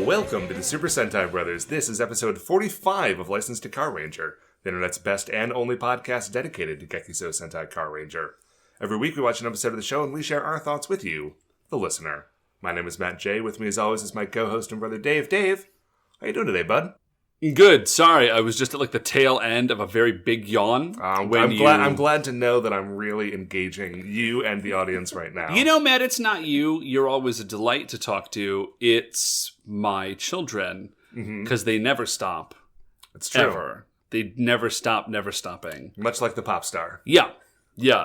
Welcome to the Super Sentai Brothers. This is episode 45 of License to Carranger, the internet's best and only podcast dedicated to Gekisou Sentai Carranger. Every week we watch an episode of the show and we share our thoughts with you, the listener. My name is Matt J. With me as always is my co-host and brother Dave. Dave, how you doing today, bud? Good. Sorry, I was just at the tail end of a very big yawn. I'm glad to know that I'm really engaging you and the audience right now. You know, Matt, it's not you. You're always a delight to talk to. It's my children, because they never stop. It's true. Ever. They never stop, never stopping. Much like the pop star. Yeah.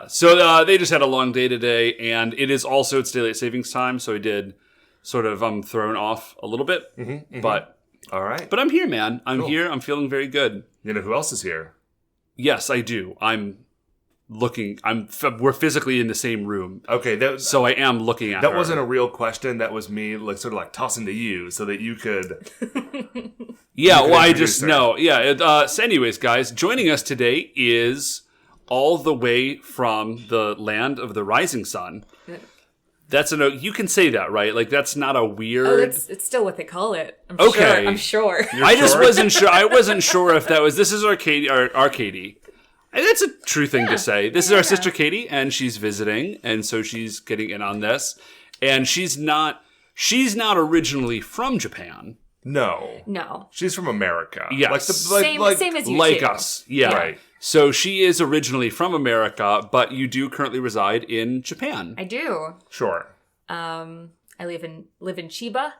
So they just had a long day today, and it is also its daylight savings time, so I did sort of thrown off a little bit, but... All right. But I'm here, man. I'm Cool. here. I'm feeling very good. You know who else is here? Yes, I do. We're physically in the same room. Okay. So I am looking at her. That wasn't a real question. That was me tossing to you so that you could... Yeah, you could well, I introduce just her. know. Yeah. So anyways, guys, joining us today is all the way from the land of the rising sun. You can say that, right? That's not a weird... Oh, it's still what they call it. I'm sure. I just wasn't sure. I wasn't sure if that was... This is our Katie. Our Katie. And that's a true thing to say. This is our sister Katie, and she's visiting, and so she's getting in on this. And she's not originally from Japan. No. She's from America. Yes. Same as you like two. us. Yeah. Right. So she is originally from America, but you do currently reside in Japan. I do. Sure. I live in Chiba,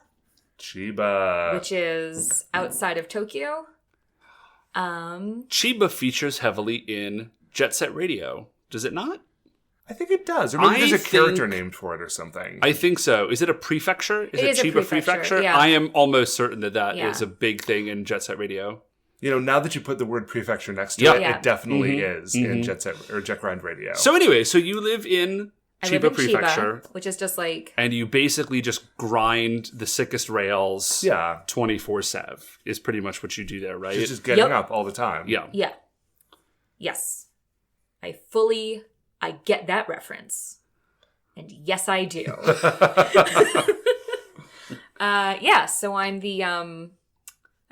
Chiba. which is outside of Tokyo. Chiba features heavily in Jet Set Radio. Does it not? I think it does. Or maybe I there's a character think- named for it or something. I think so. Is it a prefecture? It is a Chiba prefecture, yeah. I am almost certain that Yeah. is a big thing in Jet Set Radio. You know, now that you put the word prefecture next to Yep. it, Yeah. it definitely is in Jet Set or Jet Grind Radio. So anyway, so you live in I Chiba live in Prefecture, Chiba, which is just and you basically just grind the sickest rails yeah. 24/7 is pretty much what you do there, right? She's just getting Yep. up all the time. Yeah. Yeah. Yes. I get that reference. And yes, I do. So I'm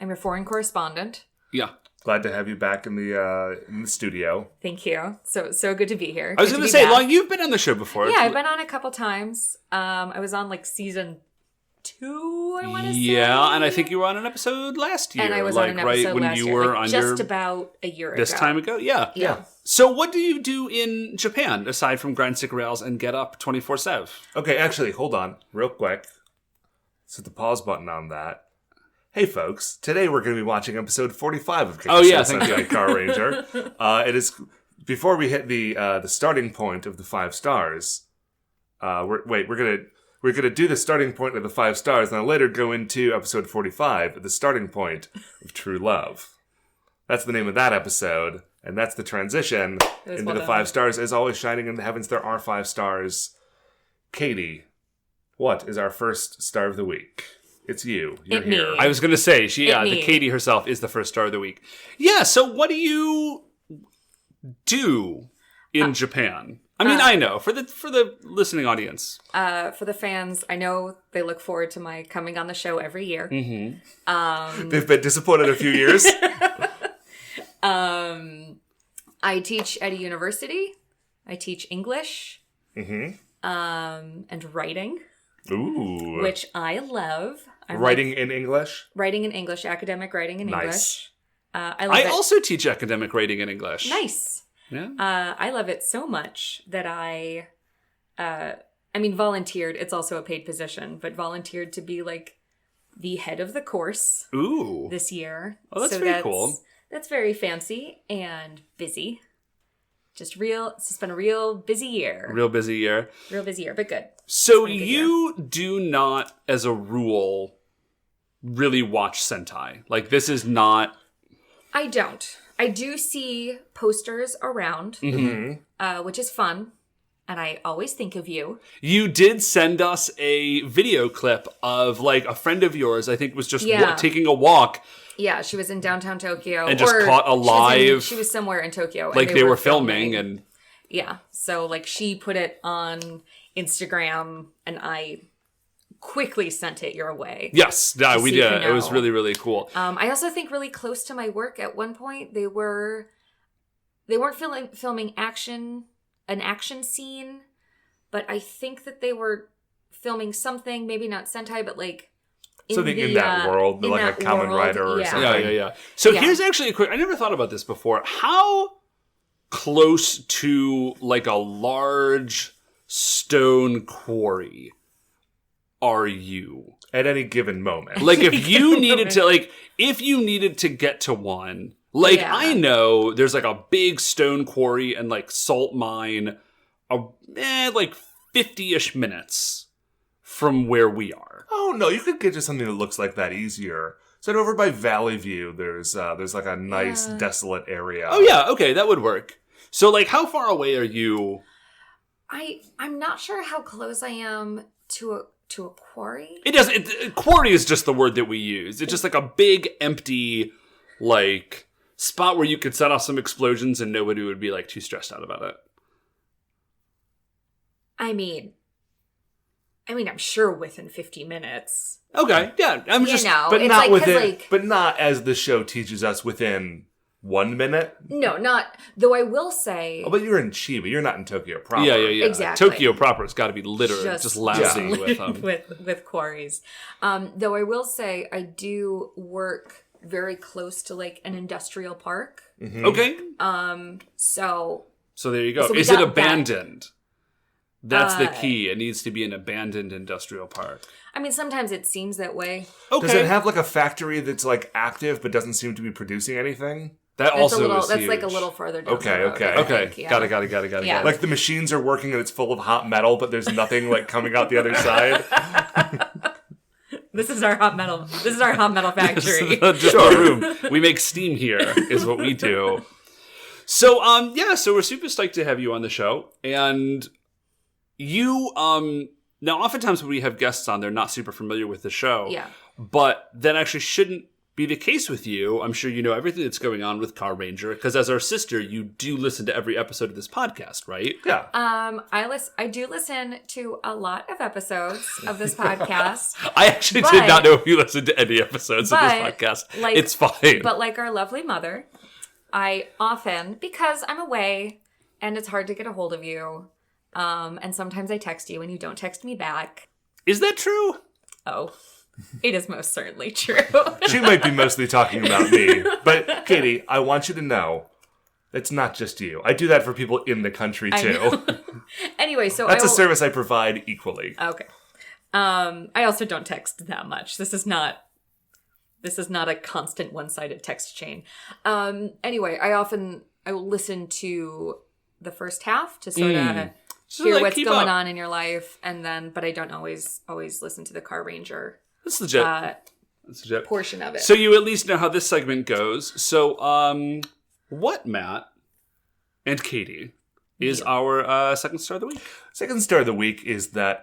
your foreign correspondent. Yeah. Glad to have you back in the studio. Thank you. So good to be here. I was Good going to be say, back. Long, you've been on the show before. Yeah, I've been on a couple times. I was on season 2, I want to say. Yeah, and I think you were on an episode last year. And I was on an episode right when last you year, were on just your about a year this ago. time ago. Yeah. Yeah. So what do you do in Japan aside from grind sick rails and get up 24/7? Okay, actually, hold on real quick. Set the pause button on that. Hey, folks. Today we're going to be watching episode 45 of Gekisou thank you. Sentai Carranger. It is... Before we hit the starting point of the 5 stars, we're gonna do the starting point of the 5 stars, and I'll later go into episode 45, the starting point of True Love. That's the name of that episode, and that's the transition into well the done. 5 stars. As always, shining in the heavens, there are 5 stars. Katie, what is our first star of the week? It's you. You're It me. here. I was going to say, the me. Katie herself is the first star of the week. Yeah, so what do you do in Japan? I mean, I know, for the listening audience. For the fans, I know they look forward to my coming on the show every year. They've been disappointed a few years. I teach at a university. I teach English. And writing, Ooh. which I love. I Writing in English? writing in English, academic writing in Nice. English. I love I it. also teach academic writing in English. Nice. Yeah. I love it so much that I volunteered. It's also a paid position, but volunteered to be the head of the course Ooh. this year. Oh, that's very cool. That's very fancy and busy. It's just been a real busy year. Real busy year. Real busy year, but good. So Pretty good you do not, as a rule, really watch Sentai. This is not... I don't. I do see posters around, which is fun. And I always think of you. You did send us a video clip of a friend of yours, I think was just Yeah. taking a walk. Yeah, she was in downtown Tokyo. And just or caught a live- She was somewhere in Tokyo. And They were filming and... Yeah, so she put it on Instagram and I quickly sent it your way. Yes, yeah, we see if did. you It was know. really, really cool. I also think really close to my work at one point, they weren't filming an action scene, but I think that they were filming something, maybe not Sentai, but like Something in that world, like a Kamen Rider or something. Yeah. So here's actually a quick, I never thought about this before. How close to like a large stone quarry are you? At any given moment. Like if you needed to get to one, like I know there's like a big stone quarry and like salt mine, like 50-ish minutes from where we are. Oh no, you could get to something that looks like that easier. So over by Valley View, there's like a nice desolate area. Oh yeah, okay, that would work. So like, how far away are you? I'm not sure how close I am to a quarry. Quarry is just the word that we use. It's just like a big empty like spot where you could set off some explosions and nobody would be like too stressed out about it. I mean, I'm sure within 50 minutes. Okay, yeah, I'm just, but it's not like, within, but not as the show teaches us within 1 minute. No, not. Though I will say. Oh, but you're in Chiba. You're not in Tokyo proper. Yeah. Exactly. Tokyo proper has got to be literally just lousy with them. with quarries. Though I will say I do work very close to like an industrial park. Mm-hmm. Okay. So there you go. So is it abandoned? That's the key. It needs to be an abandoned industrial park. I mean, sometimes it seems that way. Okay. Does it have like a factory that's like active but doesn't seem to be producing anything? That also is that's huge. like a little further down. Okay, the road, okay. I Okay. think, yeah. Got it. Yeah. Like the machines are working and it's full of hot metal, but there's nothing like coming out the other side. This is our hot metal. This is our hot metal factory. Just a room. We make steam here, is what we do. So, so we're super stoked to have you on the show. And you, now oftentimes when we have guests on, they're not super familiar with the show. Yeah. But that actually shouldn't be the case with you. I'm sure you know everything that's going on with Carranger, because as our sister, you do listen to every episode of this podcast, right? Yeah. I do listen to a lot of episodes of this podcast. I actually did not know if you listened to any episodes of this podcast. Like, it's fine. But like our lovely mother, I often, because I'm away and it's hard to get a hold of you, and sometimes I text you and you don't text me back. Is that true? Oh, it is most certainly true. She might be mostly talking about me. But Katie, I want you to know it's not just you. I do that for people in the country too. Anyway, so that's a service I provide equally. Okay. I also don't text that much. This is not a constant one-sided text chain. Anyway, I will listen to the first half to sort of hear what's going on in your life, but I don't always listen to the Carranger. That's legit. Portion of it. So you at least know how this segment goes. So, what, Matt and Katie, is our second star of the week? Second star of the week is that,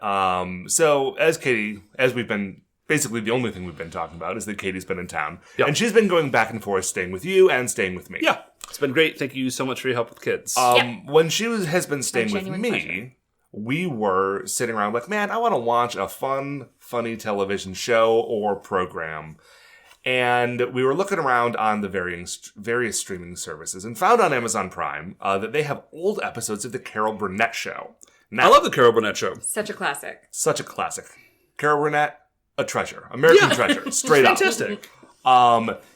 so as we've been, basically the only thing we've been talking about is that Katie's been in town. Yep. And she's been going back and forth, staying with you and staying with me. Yeah. It's been great. Thank you so much for your help with kids. When she has been staying with me, pleasure. We were sitting around like, man, I want to watch a funny television show or program. And we were looking around on the various streaming services and found on Amazon Prime that they have old episodes of The Carol Burnett Show. Now, I love The Carol Burnett Show. Such a classic. Such a classic. Carol Burnett, a treasure. American treasure. Straight up. Fantastic.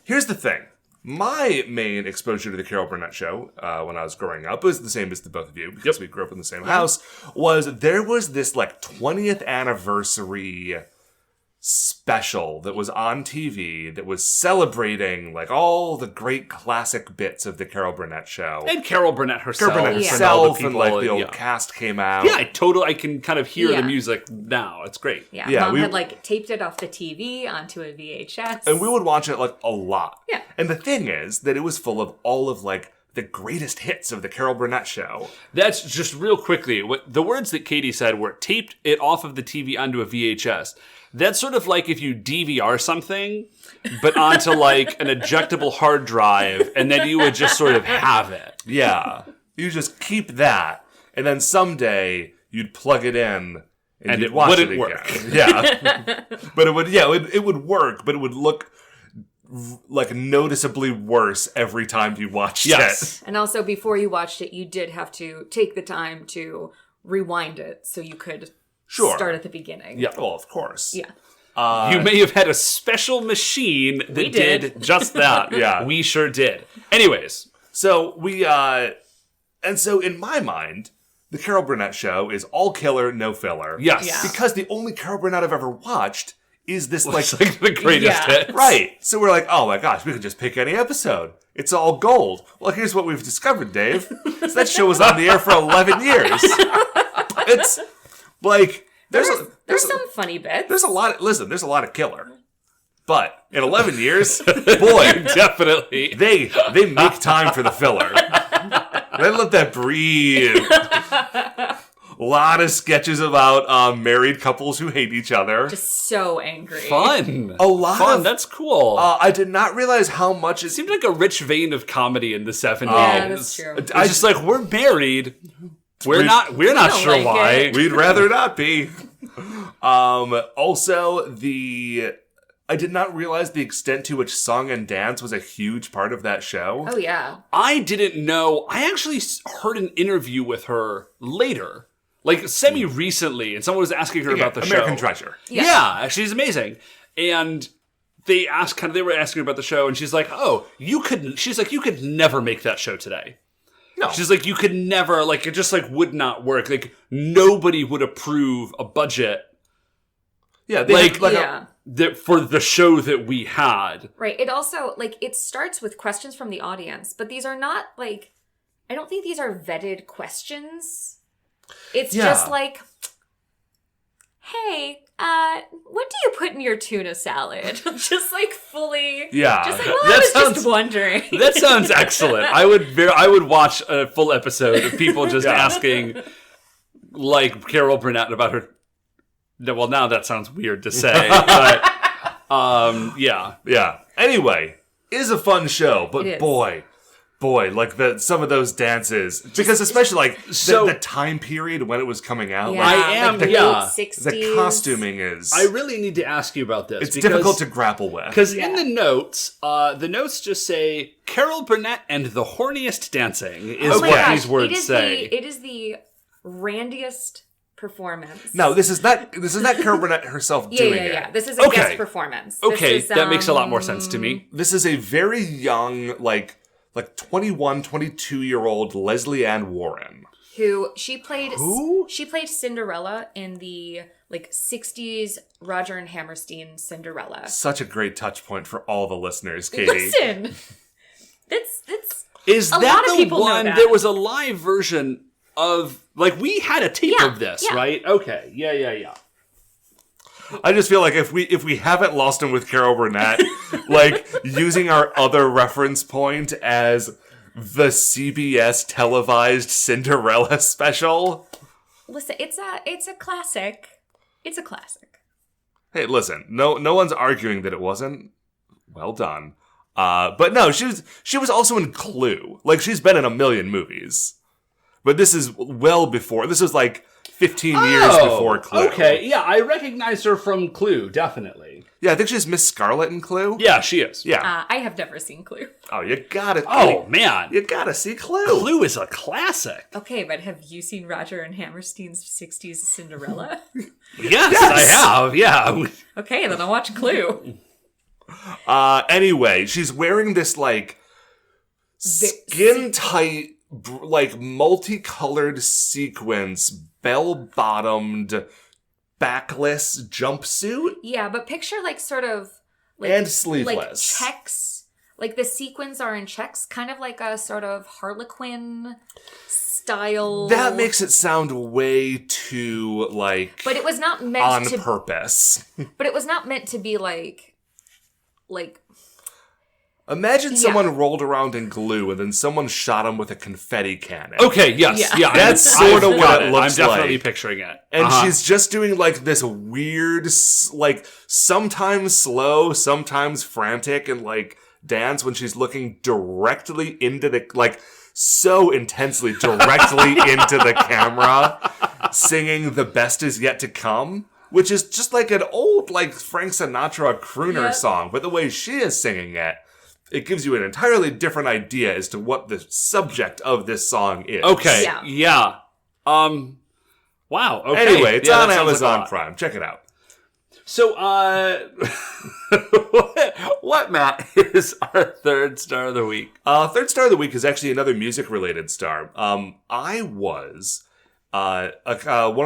Here's the thing. My main exposure to the Carol Burnett Show when I was growing up was the same as the both of you, because we grew up in the same house, there was this like 20th anniversary special that was on TV that was celebrating like all the great classic bits of the Carol Burnett Show. And Carol Burnett herself. Carol Burnett herself and like the old cast came out. Yeah, I can kind of hear the music now. It's great. Yeah, Mom had like taped it off the TV onto a VHS. And we would watch it like a lot. Yeah. And the thing is that it was full of all of like the greatest hits of the Carol Burnett Show. That's just real quickly. The words that Katie said were taped it off of the TV onto a VHS. That's sort of like if you DVR something, but onto like an ejectable hard drive, and then you would just sort of have it. Yeah. You just keep that, and then someday you'd plug it in And you'd it watch wouldn't again. work. Yeah. But it would work, but it would look like noticeably worse every time you watched Yes. it. And also, before you watched it, you did have to take the time to rewind it so you could start at the beginning. Yeah. Well, of course. Yeah. You may have had a special machine that We did. just that. Yeah. We sure did. Anyways. So and so in my mind, the Carol Burnett show is all killer, no filler. Yes. Yeah. Because the only Carol Burnett I've ever watched is this It's like the greatest Yeah. hits. right. So we're like, oh my gosh, we could just pick any episode. It's all gold. Well, here's what we've discovered, Dave. So that show was on the air for 11 years. It's like there's some funny bits. there's a lot of killer. But in 11 years, boy, Definitely. they make time for the filler. They let that breathe. A lot of sketches about married couples who hate each other. Just so angry. Fun. A lot Fun. of- That's cool. I did not realize how much it seemed like a rich vein of comedy in the 70s. Yeah, that's true. It's just like, we're married. We're not don't sure like why. it. We'd rather not be. Also, I did not realize the extent to which song and dance was a huge part of that show. Oh, yeah. I didn't know. I actually heard an interview with her later, like semi-recently, and someone was asking her about the American show. Treasure. Yeah, she's amazing. And they were asking her about the show, and she's like, "Oh, you could never make that show today." No. She's like, you could never, like, it just, like, would not work. Like, nobody would approve a budget Yeah, they Like- had, like Yeah. for the show that we had. Right. It also, like, it starts with questions from the audience, but these are not, like, I don't think these are vetted questions. It's Yeah. just like, hey, what do you put in your tuna salad? Just, like, fully. Yeah. Just like, well, That I was sounds- just wondering. That sounds excellent. I would watch a full episode of people just asking, like, Carol Burnett about her. Well, now that sounds weird to say, but yeah. Yeah. Anyway, it is a fun show, but It is. boy, like some of those dances, because especially like So- the time period when it was coming out, Yeah, like, I am- like the yeah. late 60s. the costuming is I really need to ask you about this. it's difficult to grapple with. Because in Yeah. the notes just say Carol Burnett and the horniest dancing is Oh my what gosh, these words it is say. it is the randiest performance. No, this is not Carol Burnett herself doing yeah. it. This is a Okay. guest performance. This Okay, is, that makes a lot more sense to me. This is a very young, like 21, 22-year-old Leslie Ann Warren. Who she played? Who? She played Cinderella in the like 60s Roger and Hammerstein Cinderella. Such a great touch point for all the listeners, Katie. Listen, that's Is A that lot of the people know one? that. There was a live version of, like, we had a tape Yeah, of this, yeah. right? Okay, yeah. I just feel like if we haven't lost him with Carol Burnett, like using our other reference point as the CBS televised Cinderella special. listen. It's a classic. It's a classic. Hey, listen, no one's arguing that it wasn't. Well done. But no, she was also in Clue. Like, she's been in a million movies. But this is well before. This was like 15 years before Clue. Okay, yeah, I recognize her from Clue, definitely. Yeah, I think she's Miss Scarlet in Clue. Yeah, she is. Yeah. I have never seen Clue. Oh, you gotta. Oh, man. You gotta see Clue. Clue is a classic. Okay, but have you seen Roger and Hammerstein's 60s Cinderella? Yes, I have, yeah. Okay, then I'll watch Clue. Anyway, she's wearing this like skin tight, like multicolored sequence, bell bottomed, backless jumpsuit Yeah, but picture like sort of like, and sleeveless. like checks. Like the sequins are in checks, kind of like a sort of Harlequin style. That makes it sound way too like But it was not meant on to. purpose. But it was not meant to be like. Imagine someone rolled around in glue and then someone shot him with a confetti cannon. Okay, yes, Yeah. yeah. That's sort of I've what got it looks I'm definitely like. picturing it. And she's just doing like this weird, like sometimes slow, sometimes frantic, and like dance when she's looking directly into the, like, so intensely directly into the camera, singing The Best Is Yet to Come, which is just like an old, like, Frank Sinatra crooner song, but the way she is singing it, it gives you an entirely different idea as to what the subject of this song is. Okay, yeah. Wow, okay. Anyway, it's on Amazon Prime. Check it out. So, what, Matt, is our third star of the week? Third star of the week is actually another music-related star. I was... one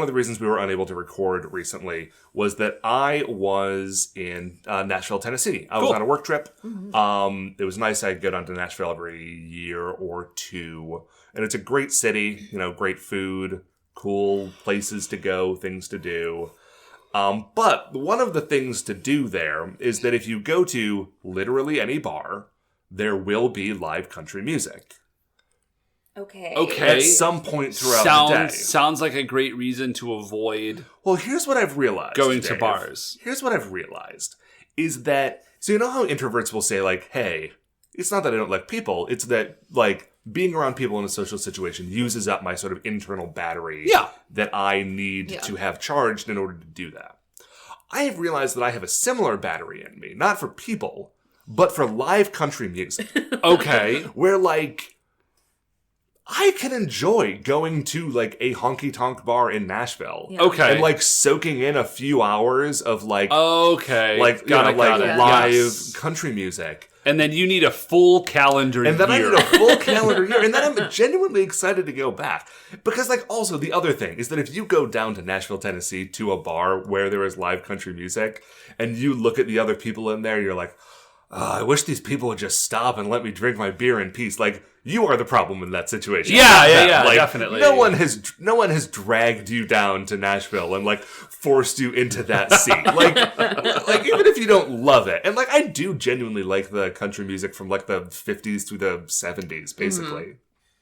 of the reasons we were unable to record recently was that I was in Nashville, Tennessee. I was on a work trip. It was nice. I go down to Nashville every year or two. And it's a great city, great food, cool places to go, things to do. But one of the things to do there is that if you go to literally any bar, there will be live country music. Okay. At some point throughout the day. Sounds like a great reason to avoid Well, here's what I've realized. going to bars. Here's what I've realized. Is that, so you know how introverts will say, like, hey, it's not that I don't like people, it's that, like, being around people in a social situation uses up my sort of internal battery that I need to have charged in order to do that. I have realized that I have a similar battery in me, not for people, but for live country music. Okay. Where, like, I can enjoy going to, like, a honky-tonk bar in Nashville. Yeah. Okay. And, like, soaking in a few hours of, like... Okay. Got it. Live Yes. country music. And then you need a full calendar year. And then I need a full calendar year. And then I'm genuinely excited to go back. Because, like, also, the other thing is that if you go down to Nashville, Tennessee, to a bar where there is live country music, and you look at the other people in there, you're like, I wish these people would just stop and let me drink my beer in peace. Like, you are the problem in that situation. Yeah, Like, definitely. No one has dragged you down to Nashville and, like, forced you into that seat. Like, even if you don't love it. And, like, I do genuinely like the country music from, like, the 50s through the 70s, basically.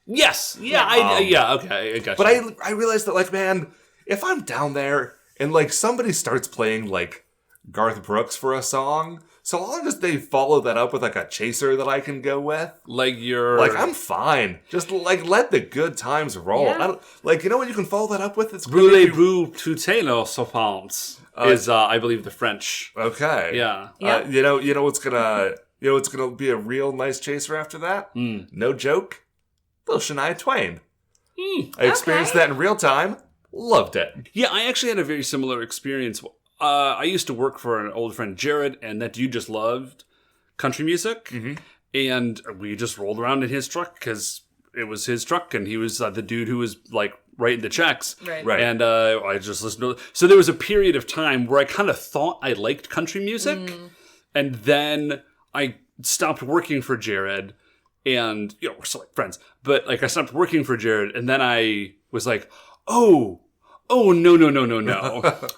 Yes. Yeah, okay, I got But you. I realized that, like, man, if I'm down there and, like, somebody starts playing, like, Garth Brooks for a song, so long as they follow that up with, like, a chaser that I can go with, I'm fine. Just, like, let the good times roll. Yeah. I don't, like, you know what you can follow that up with? It's Voulez-vous tout nos soupons is, I believe, the French. Okay. Yeah. You know what's gonna be a real nice chaser after that? No joke. Little Shania Twain. I experienced that in real time. Loved it. Yeah, I actually had a very similar experience. I used to work for an old friend, Jared, and that dude just loved country music. Mm-hmm. And we just rolled around in his truck because it was his truck, and he was the dude who was, like, writing the checks. Right. And I just listened to it. So there was a period of time where I kind of thought I liked country music, and then I stopped working for Jared, and, we're still, like, friends. But, like, I stopped working for Jared, and then I was like, oh, no.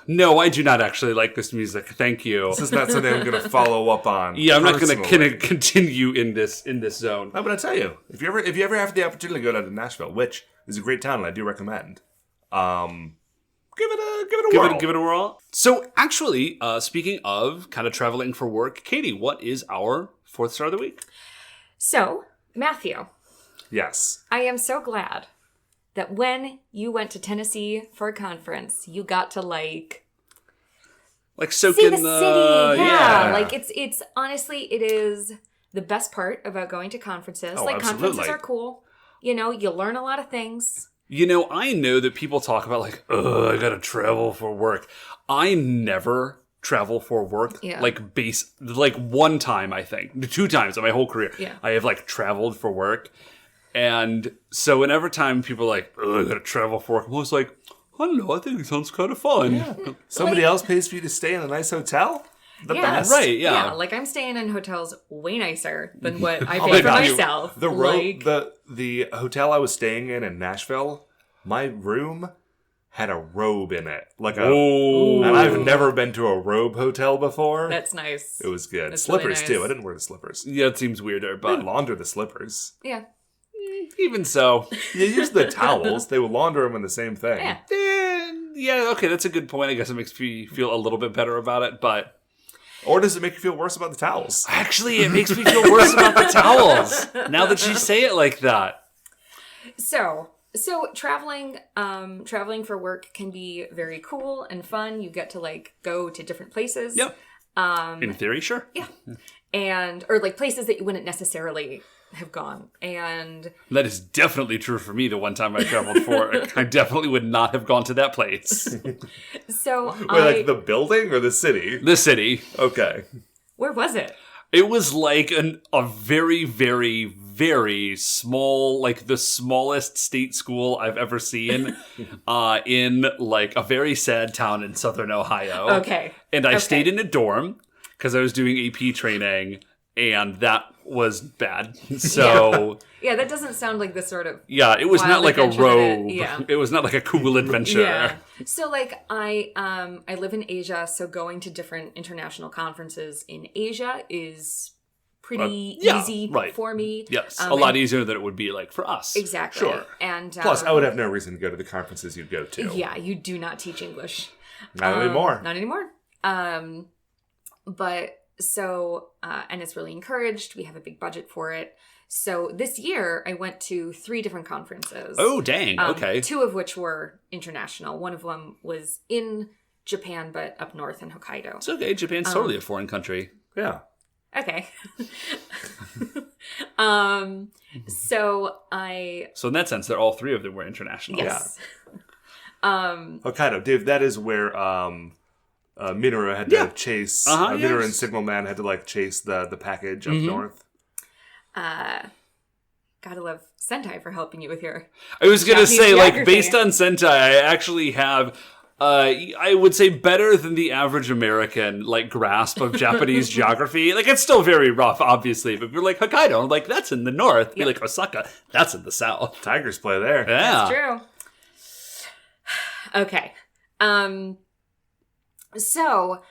No, I do not actually like this music. Thank you. This is not something I'm going to follow up on. Yeah, I'm not going to continue in this zone. I'm going to tell you, if you ever have the opportunity to go down to Nashville, which is a great town and I do recommend, give it a whirl. Give it a whirl. So, actually, speaking of kind of traveling for work, Katie, what is our fourth star of the week? So, Matthew. Yes. I am so glad that when you went to Tennessee for a conference, you got to, like soak see in the city. Yeah. Like, it's honestly, it is the best part about going to conferences. Oh, like, absolutely. conferences are cool. You learn a lot of things. I know that people talk about, like, I gotta travel for work. I never travel for work. Yeah. Like, one time, I think. 2 times in my whole career. Yeah. I have, like, traveled for work. And so whenever time people are like, I gotta travel for work, I'm always like, I don't know, I think it sounds kind of fun. Yeah. Somebody else pays for you to stay in a nice hotel? The best. Right, yeah. Like, I'm staying in hotels way nicer than what I pay for myself. The hotel I was staying in Nashville, my room had a robe in it. And I've never been to a robe hotel before. That's nice. It was good. That's Slippers, really nice. too. I didn't wear the slippers. Yeah, it seems weirder, They but launder the slippers. Yeah. even so. You use the towels. They will launder them in the same thing. Yeah. Yeah, okay, that's a good point. I guess it makes me feel a little bit better about it, but Or does it make you feel worse about the towels? Actually, it makes me feel worse about the towels now that you say it like that. So traveling for work can be very cool and fun. You get to like go to different places. Yep. In theory, sure. Yeah. Or like places that you wouldn't necessarily have gone. And that is definitely true for me. The one time I traveled for, I definitely would not have gone to that place. So like the building or the city? The city. Okay. Where was it? It was like a very, very, very small, like the smallest state school I've ever seen in like a very sad town in southern Ohio. Okay. And I stayed in a dorm because I was doing AP training, and that was bad. So yeah, that doesn't sound like the sort of it was not like a robe. It was not like a cool adventure. Yeah. So like I live in Asia, so going to different international conferences in Asia is pretty easy for me. Yes, a lot easier than it would be like for us. Exactly. Sure. And plus, I would have no reason to go to the conferences you'd go to. Yeah, you do not teach English. Not anymore. Not anymore. But so, and it's really encouraged. We have a big budget for it. So this year I went to 3 different conferences. Oh, dang. Okay. 2 of which were international. One of them was in Japan, but up north in Hokkaido. It's okay. Japan's totally a foreign country. Yeah. Okay. So in that sense, all 3 of them were international. Yes. Hokkaido, Dave, that is where Minoru had to chase. Minoru and Signal Man had to like chase the package up north. Gotta love Sentai for helping you with your. I was gonna say, geography. like, based on Sentai, I actually have. I would say better than the average American, like, grasp of Japanese geography. Like, it's still very rough, obviously, but we're like, Hokkaido, I'm like, that's in the north. Be like, Osaka, that's in the south. Tigers play there. Yeah. That's true. Okay. So,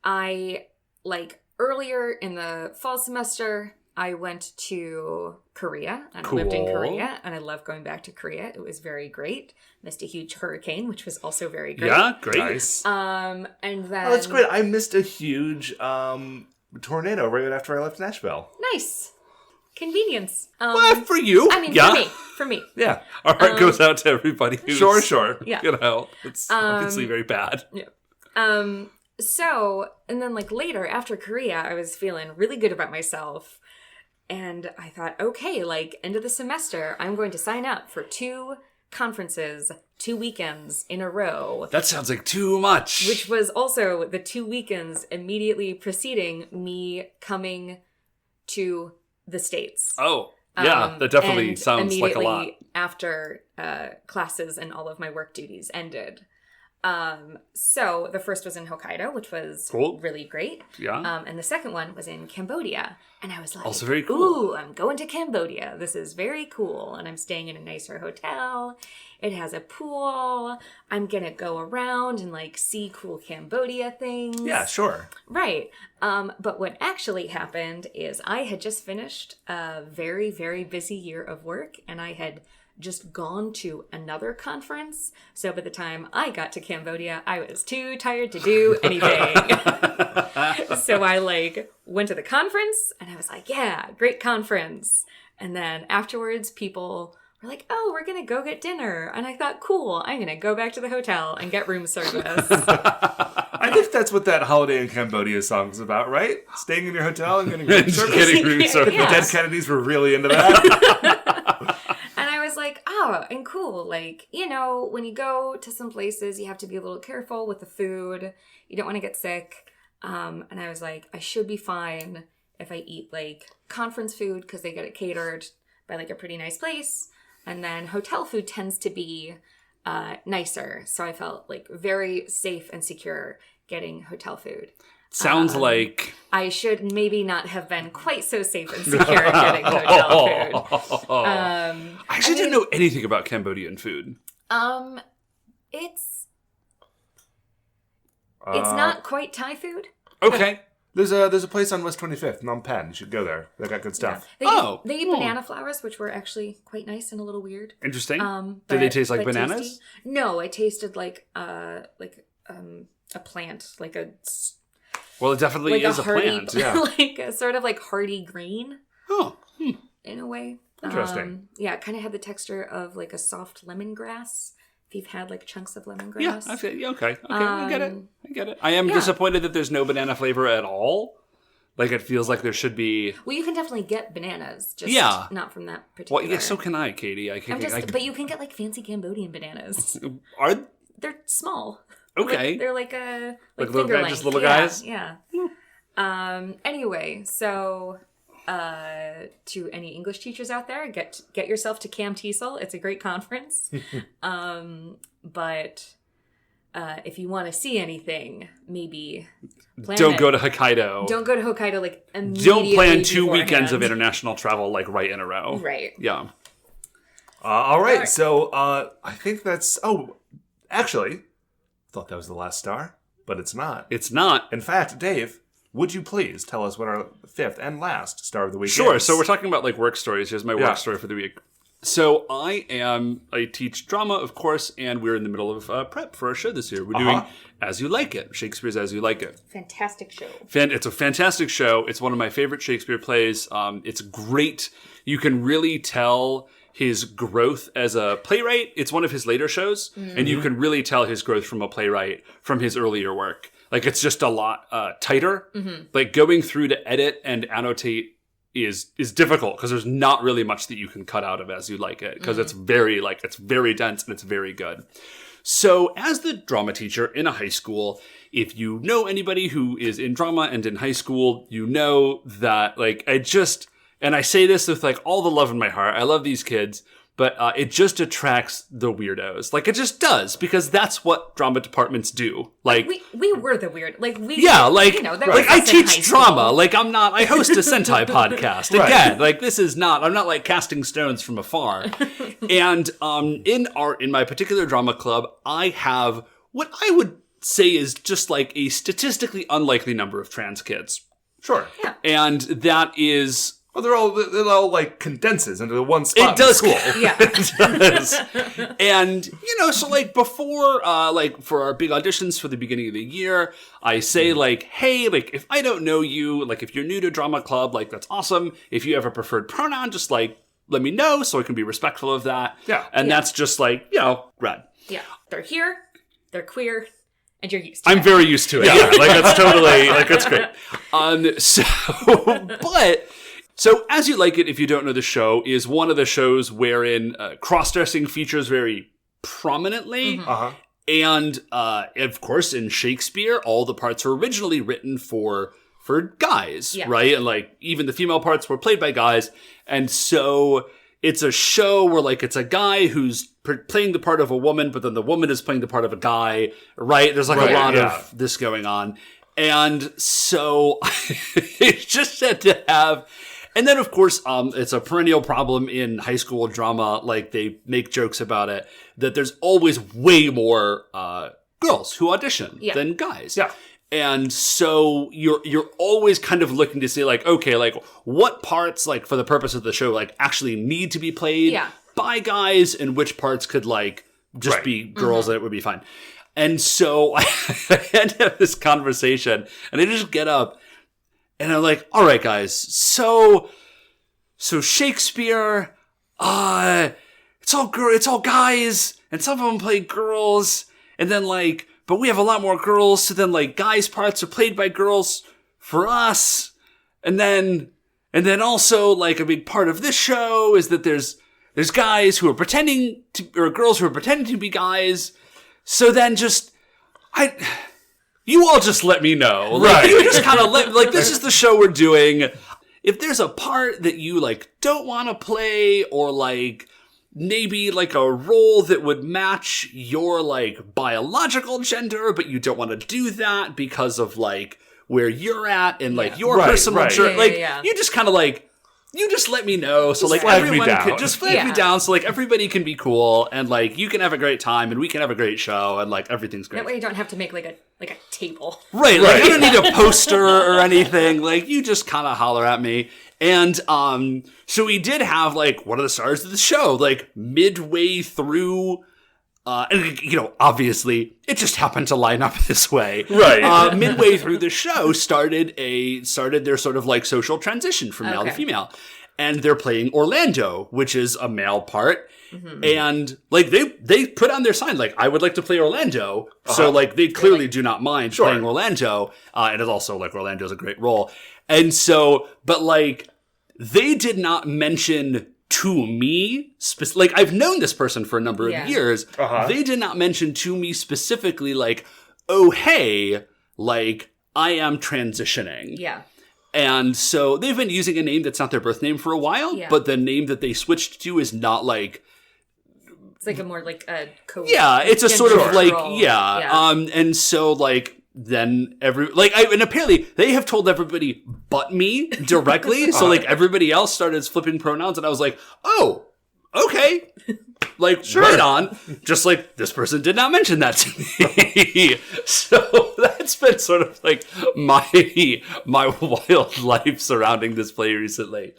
I, like, earlier in the fall semester, I went to Korea, and I lived in Korea, and I love going back to Korea. It was very great. Missed a huge hurricane, which was also very great. Yeah, great. Nice. And then... Oh, that's great. I missed a huge tornado right after I left Nashville. Nice. Convenience. Well, for you. I mean, for me. Yeah. Our heart goes out to everybody who's... Sure. Yeah. You know, it's obviously very bad. Yeah. So, and then like later after Korea, I was feeling really good about myself. And I thought, okay, like end of the semester, I'm going to sign up for 2 conferences, 2 weekends in a row. That sounds like too much. Which was also the 2 weekends immediately preceding me coming to the States. Oh, yeah, that definitely sounds like a lot. Immediately after classes and all of my work duties ended. So the first was in Hokkaido, which was really great. Yeah. And the second one was in Cambodia. And I was like, also very cool. Ooh, I'm going to Cambodia. This is very cool. And I'm staying in a nicer hotel. It has a pool. I'm going to go around and like see cool Cambodia things. Yeah, sure. Right. But what actually happened is I had just finished a very, very busy year of work, and I had just gone to another conference. So by the time I got to Cambodia, I was too tired to do anything. So I like went to the conference and I was like, yeah, great conference. And then afterwards people were like, oh, we're going to go get dinner. And I thought, cool, I'm going to go back to the hotel and get room service. I think that's what that Holiday in Cambodia song is about, right? Staying in your hotel and getting room service. Getting room service. Yeah. The Dead Kennedys were really into that. And I was like, oh, and cool. Like, you know, when you go to some places, you have to be a little careful with the food. You don't want to get sick. And I was like, I should be fine if I eat like conference food because they get it catered by like a pretty nice place. And then hotel food tends to be nicer. So I felt like very safe and secure getting hotel food. Sounds like... I should maybe not have been quite so safe and secure getting hotel food. I actually didn't know anything about Cambodian food. It's not quite Thai food. Okay. There's a place on West 25th, Phnom Penh. You should go there. They got good stuff. Yeah. They eat banana flowers, which were actually quite nice and a little weird. Interesting. Did they taste like bananas? Tasty. No, it tasted like a plant, like a Well, it definitely like is a hardy, plant. Yeah. like a sort of like hardy green Oh, in a way. Interesting. Yeah, it kind of had the texture of like a soft lemongrass. If you've had like chunks of lemongrass. yeah. Okay. I get it. I am disappointed that there's no banana flavor at all. Like, it feels like there should be. Well, you can definitely get bananas, just not from that particular. Well, yeah, so can I, Katie. But you can get like fancy Cambodian bananas. They're small. Okay. They're like a like finger little guys, length. just little guys? Yeah. Anyway, so to any English teachers out there, get yourself to Cam TESOL. It's a great conference. But if you want to see anything, maybe don't go to Hokkaido. Don't go to Hokkaido like immediately. Don't plan 2 beforehand. weekends of international travel like right in a row. Right. Yeah. All right. So I think that's. Oh, actually, thought that was the last star, but it's not. It's not. In fact, Dave, would you please tell us what our 5th and last star of the week Sure. is? So we're talking about like work stories. Here's my work story for the week. So I teach drama, of course, and we're in the middle of prep for our show this year. We're doing As You Like It, Shakespeare's As You Like It. Fantastic show. It's a fantastic show. It's one of my favorite Shakespeare plays. It's great. You can really tell his growth as a playwright. It's one of his later shows, and you can really tell his growth from a playwright from his earlier work. Like, it's just a lot tighter. Like, going through to edit and annotate is difficult because there's not really much that you can cut out of As You Like It because it's very dense and it's very good. So as the drama teacher in a high school, if you know anybody who is in drama and in high school, you know that and I say this with like all the love in my heart. I love these kids, but it just attracts the weirdos. Like, it just does, because that's what drama departments do. Like, we were the weird. Like, we. Yeah, like, you know, that like was I us in high teach school. drama. Like, I host a Sentai podcast. Again, like, I'm not like casting stones from afar. And in my particular drama club, I have what I would say is just like a statistically unlikely number of trans kids. Sure. Yeah. And that is. Well, it all like condenses into one spot. It does. In school. Yeah. It does. And, so like before, like for our big auditions for the beginning of the year, I say like, hey, like if I don't know you, like if you're new to drama club, like that's awesome. If you have a preferred pronoun, just like let me know so I can be respectful of that. Yeah. And that's just like, rad. Yeah. They're here. They're queer. And you're used to I'm it. very used to it. Yeah. Like that's totally, like that's great. So, As You Like It, if you don't know the show, is one of the shows wherein cross-dressing features very prominently. And, of course, in Shakespeare, all the parts were originally written for guys, right? And, like, even the female parts were played by guys. And so it's a show where, like, it's a guy who's playing the part of a woman, but then the woman is playing the part of a guy, right? There's, like, a lot of this going on. And so it's just said to have... And then, of course, it's a perennial problem in high school drama. Like, they make jokes about it, that there's always way more girls who audition than guys. Yeah. And so you're always kind of looking to see, like, okay, like, what parts, like, for the purpose of the show, like, actually need to be played by guys, and which parts could, like, just be girls and it would be fine. And so I had to have this conversation, and I just get up, and I'm like, all right, guys, so Shakespeare, it's all guys, and some of them play girls, and then like, but we have a lot more girls, so then like guys' parts are played by girls for us, and then also like a big part of this show is that there's guys who are pretending to, or girls who are pretending to be guys, so then you all just let me know. Like, you just kind of like, this is the show we're doing. If there's a part that you, like, don't want to play, or, like, maybe, like, a role that would match your, like, biological gender, but you don't want to do that because of, like, where you're at and, like, your personal journey. You just kind of, like, you just let me know, so like everyone can just flag me down, so like everybody can be cool, and like you can have a great time, and we can have a great show, and like everything's great. That way you don't have to make like a table. Right. Like you don't need a poster or anything. Like you just kind of holler at me. And so we did have like one of the stars of the show, like midway through And, obviously, it just happened to line up this way. Right. Midway through the show started their sort of like social transition from male to female. And they're playing Orlando, which is a male part. Mm-hmm. And like they put on their sign, like, I would like to play Orlando. So like they clearly do not mind playing Orlando. And it's also like Orlando's a great role. And so, but like they did not mention to me, like I've known this person for a number of years. They did not mention to me specifically like, oh, hey, like I am transitioning. Yeah. And so they've been using a name that's not their birth name for a while, but the name that they switched to is not like... It's like a more like a code. Yeah, it's a sort of like, yeah. And so like, then and apparently they have told everybody but me directly. So like everybody else started flipping pronouns and I was like, oh, okay. Like, right on. Just like, this person did not mention that to me. So that's been sort of like my wild life surrounding this play recently.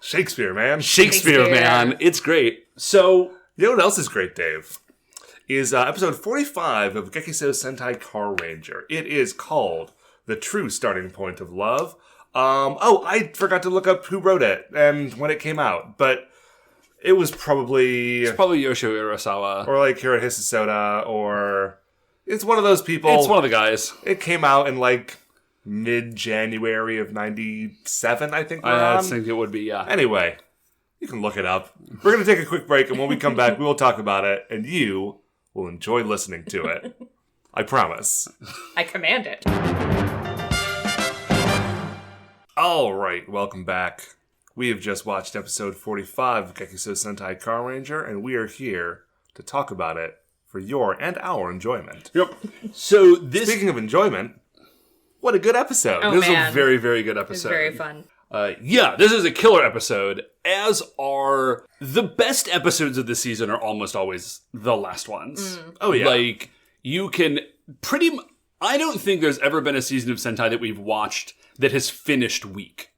Shakespeare, man. Shakespeare, man. It's great. So, you know what else is great, Dave? Is episode 45 of Gekisou Sentai Carranger. It is called The True Starting Point of Love. I forgot to look up who wrote it and when it came out, but it was probably... It's probably Yoshio Urasawa. Or like Hiro Hisasoda, or... It's one of those people... It's one of the guys. It came out in like mid-January of 97, I think. I think it would be, yeah. Anyway, you can look it up. We're going to take a quick break, and when we come back, we will talk about it, and you will enjoy listening to it. I promise. I command it. All right, welcome back. We have just watched episode 45 of Gekisou Sentai Carranger, and we are here to talk about it for your and our enjoyment. Yep. So Speaking of enjoyment, what a good episode. Oh, this is man. a very, very good episode. It was very fun. This is a killer episode, as are the best episodes of the season are almost always the last ones. Oh, yeah. Like, you can I don't think there's ever been a season of Sentai that we've watched that has finished weak.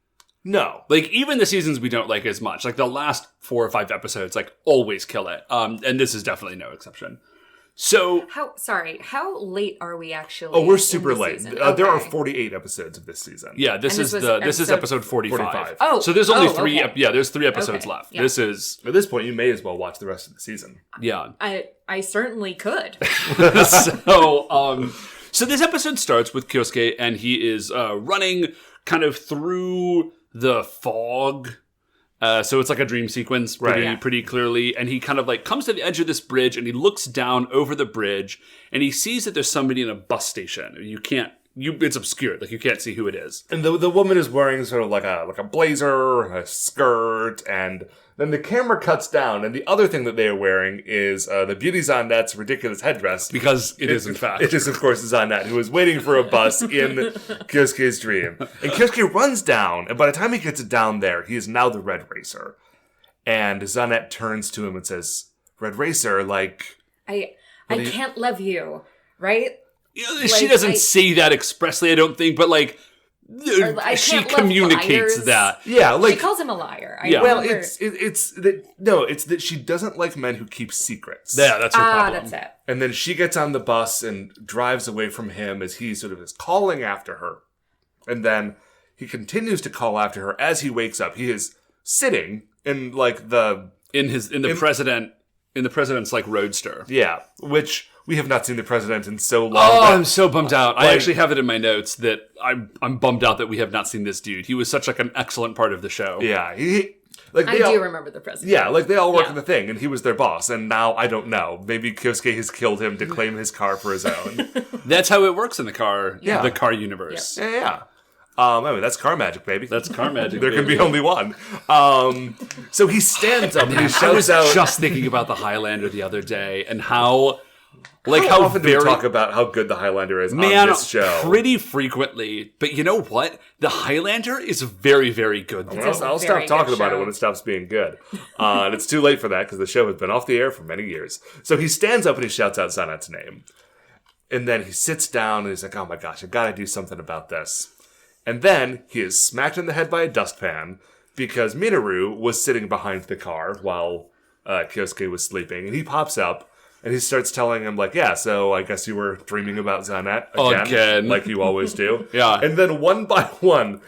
No. Like, even the seasons we don't like as much, like the last 4 or 5 episodes, like, always kill it. And this is definitely no exception. So... How late are we actually? Oh, we're super late. Okay. There are 48 episodes of this season. Yeah, this is episode 45. Oh, so there's only 3 okay. There's 3 episodes left. Yeah. This is... At this point, you may as well watch the rest of the season. Yeah. I certainly could. So this episode starts with Kyosuke, and he is running kind of through the fog. So it's like a dream sequence pretty clearly. And he kind of like comes to the edge of this bridge and he looks down over the bridge and he sees that there's somebody in a bus station. It's obscured. Like you can't see who it is. And the woman is wearing sort of like a blazer, a skirt, and then the camera cuts down. And the other thing that they are wearing is the Beauty Zanette's ridiculous headdress. Because it is, in fact. It is, of course, Zanette, who is waiting for a bus in Kyosuke's dream. And Kyosuke runs down, and by the time he gets down there, he is now the Red Racer. And Zanette turns to him and says, Red Racer, like... I can't love you, right? She doesn't say that expressly, I don't think, but like... she communicates that. Yeah, like... She calls him a liar. Well, it's that she doesn't like men who keep secrets. Yeah, that's her problem. That's it. And then she gets on the bus and drives away from him as he sort of is calling after her. And then he continues to call after her as he wakes up. He is sitting in like the president's like roadster. Yeah, which we have not seen the president in so long. Oh, I'm so bummed out. I actually have it in my notes that I'm bummed out that we have not seen this dude. He was such like an excellent part of the show. Yeah, I do remember the president. Yeah, like they all work in the thing, and he was their boss. And now I don't know. Maybe Kyosuke has killed him to claim his car for his own. That's how it works in the car universe. Yep. Yeah. I mean, that's car magic, baby. That's car magic. There can be only one. So he stands up and he shouts out. Just thinking about the Highlander the other day and how often do we talk about how good the Highlander is on this show? Pretty frequently. But you know what? The Highlander is very, very good. I'll stop talking about it when it stops being good. And it's too late for that because the show has been off the air for many years. So he stands up and he shouts out Zanette's name. And then he sits down and he's like, oh my gosh, I've got to do something about this. And then he is smacked in the head by a dustpan because Minoru was sitting behind the car while Kyosuke was sleeping. And he pops up And he starts telling him, like, yeah, so I guess you were dreaming about Zanet Again. like you always do. Yeah. And then one by one,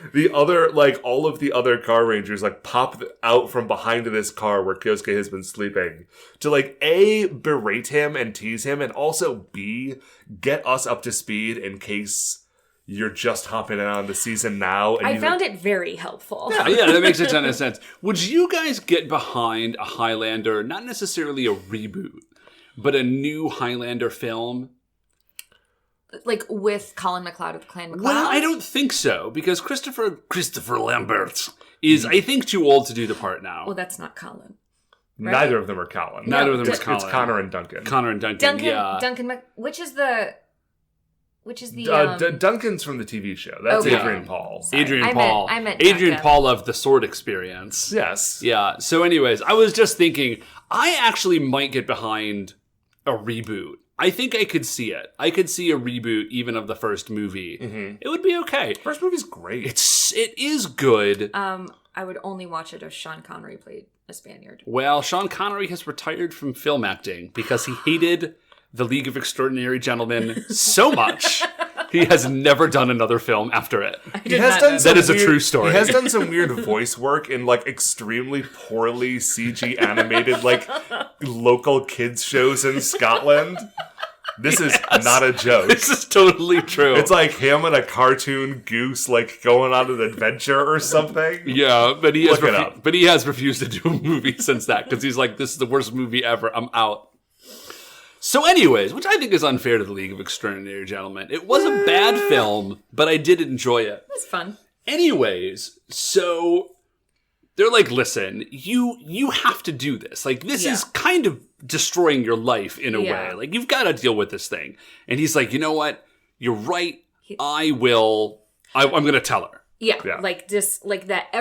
all of the other Car Rangers, like, pop out from behind this car where Kyosuke has been sleeping to, like, A, berate him and tease him, and also B, get us up to speed in case you're just hopping in on the season now. And I found it very helpful. Yeah, that makes a ton of sense. Would you guys get behind a Highlander, not necessarily a reboot, but a new Highlander film? Like with Colin McLeod of Clan McLeod? Well, I don't think so, because Christopher Lambert is, I think, too old to do the part now. Well, that's not Colin. Right? Neither of them are Colin. Neither of them is Colin. It's Connor and Duncan. Duncan's from the TV show. That's Okay. Adrian Paul. Sorry. Adrian Paul. I meant Adrian Duncan. Paul of the Sword Experience. Yes. Yeah. So anyways, I was just thinking, I actually might get behind a reboot. I think I could see it. I could see a reboot even of the first movie. Mm-hmm. It would be okay. First movie's great. It is good. I would only watch it if Sean Connery played a Spaniard. Well, Sean Connery has retired from film acting because he hated The League of Extraordinary Gentlemen so much. He has never done another film after it. That is a true story. He has done some weird voice work in, like, extremely poorly CG animated, like, local kids shows in Scotland. This is not a joke. This is totally true. It's like him and a cartoon goose, like, going on an adventure or something. Yeah, but he has Look it up. but he has refused to do a movie since that because he's like, this is the worst movie ever. I'm out. So anyways, which I think is unfair to the League of Extraordinary Gentlemen. It was a bad film, but I did enjoy it. It's fun. Anyways, so they're like, listen, you have to do this. Like, this is kind of destroying your life in a way. Like, you've got to deal with this thing. And he's like, you know what? You're right. I'm going to tell her. Yeah. Like this, like that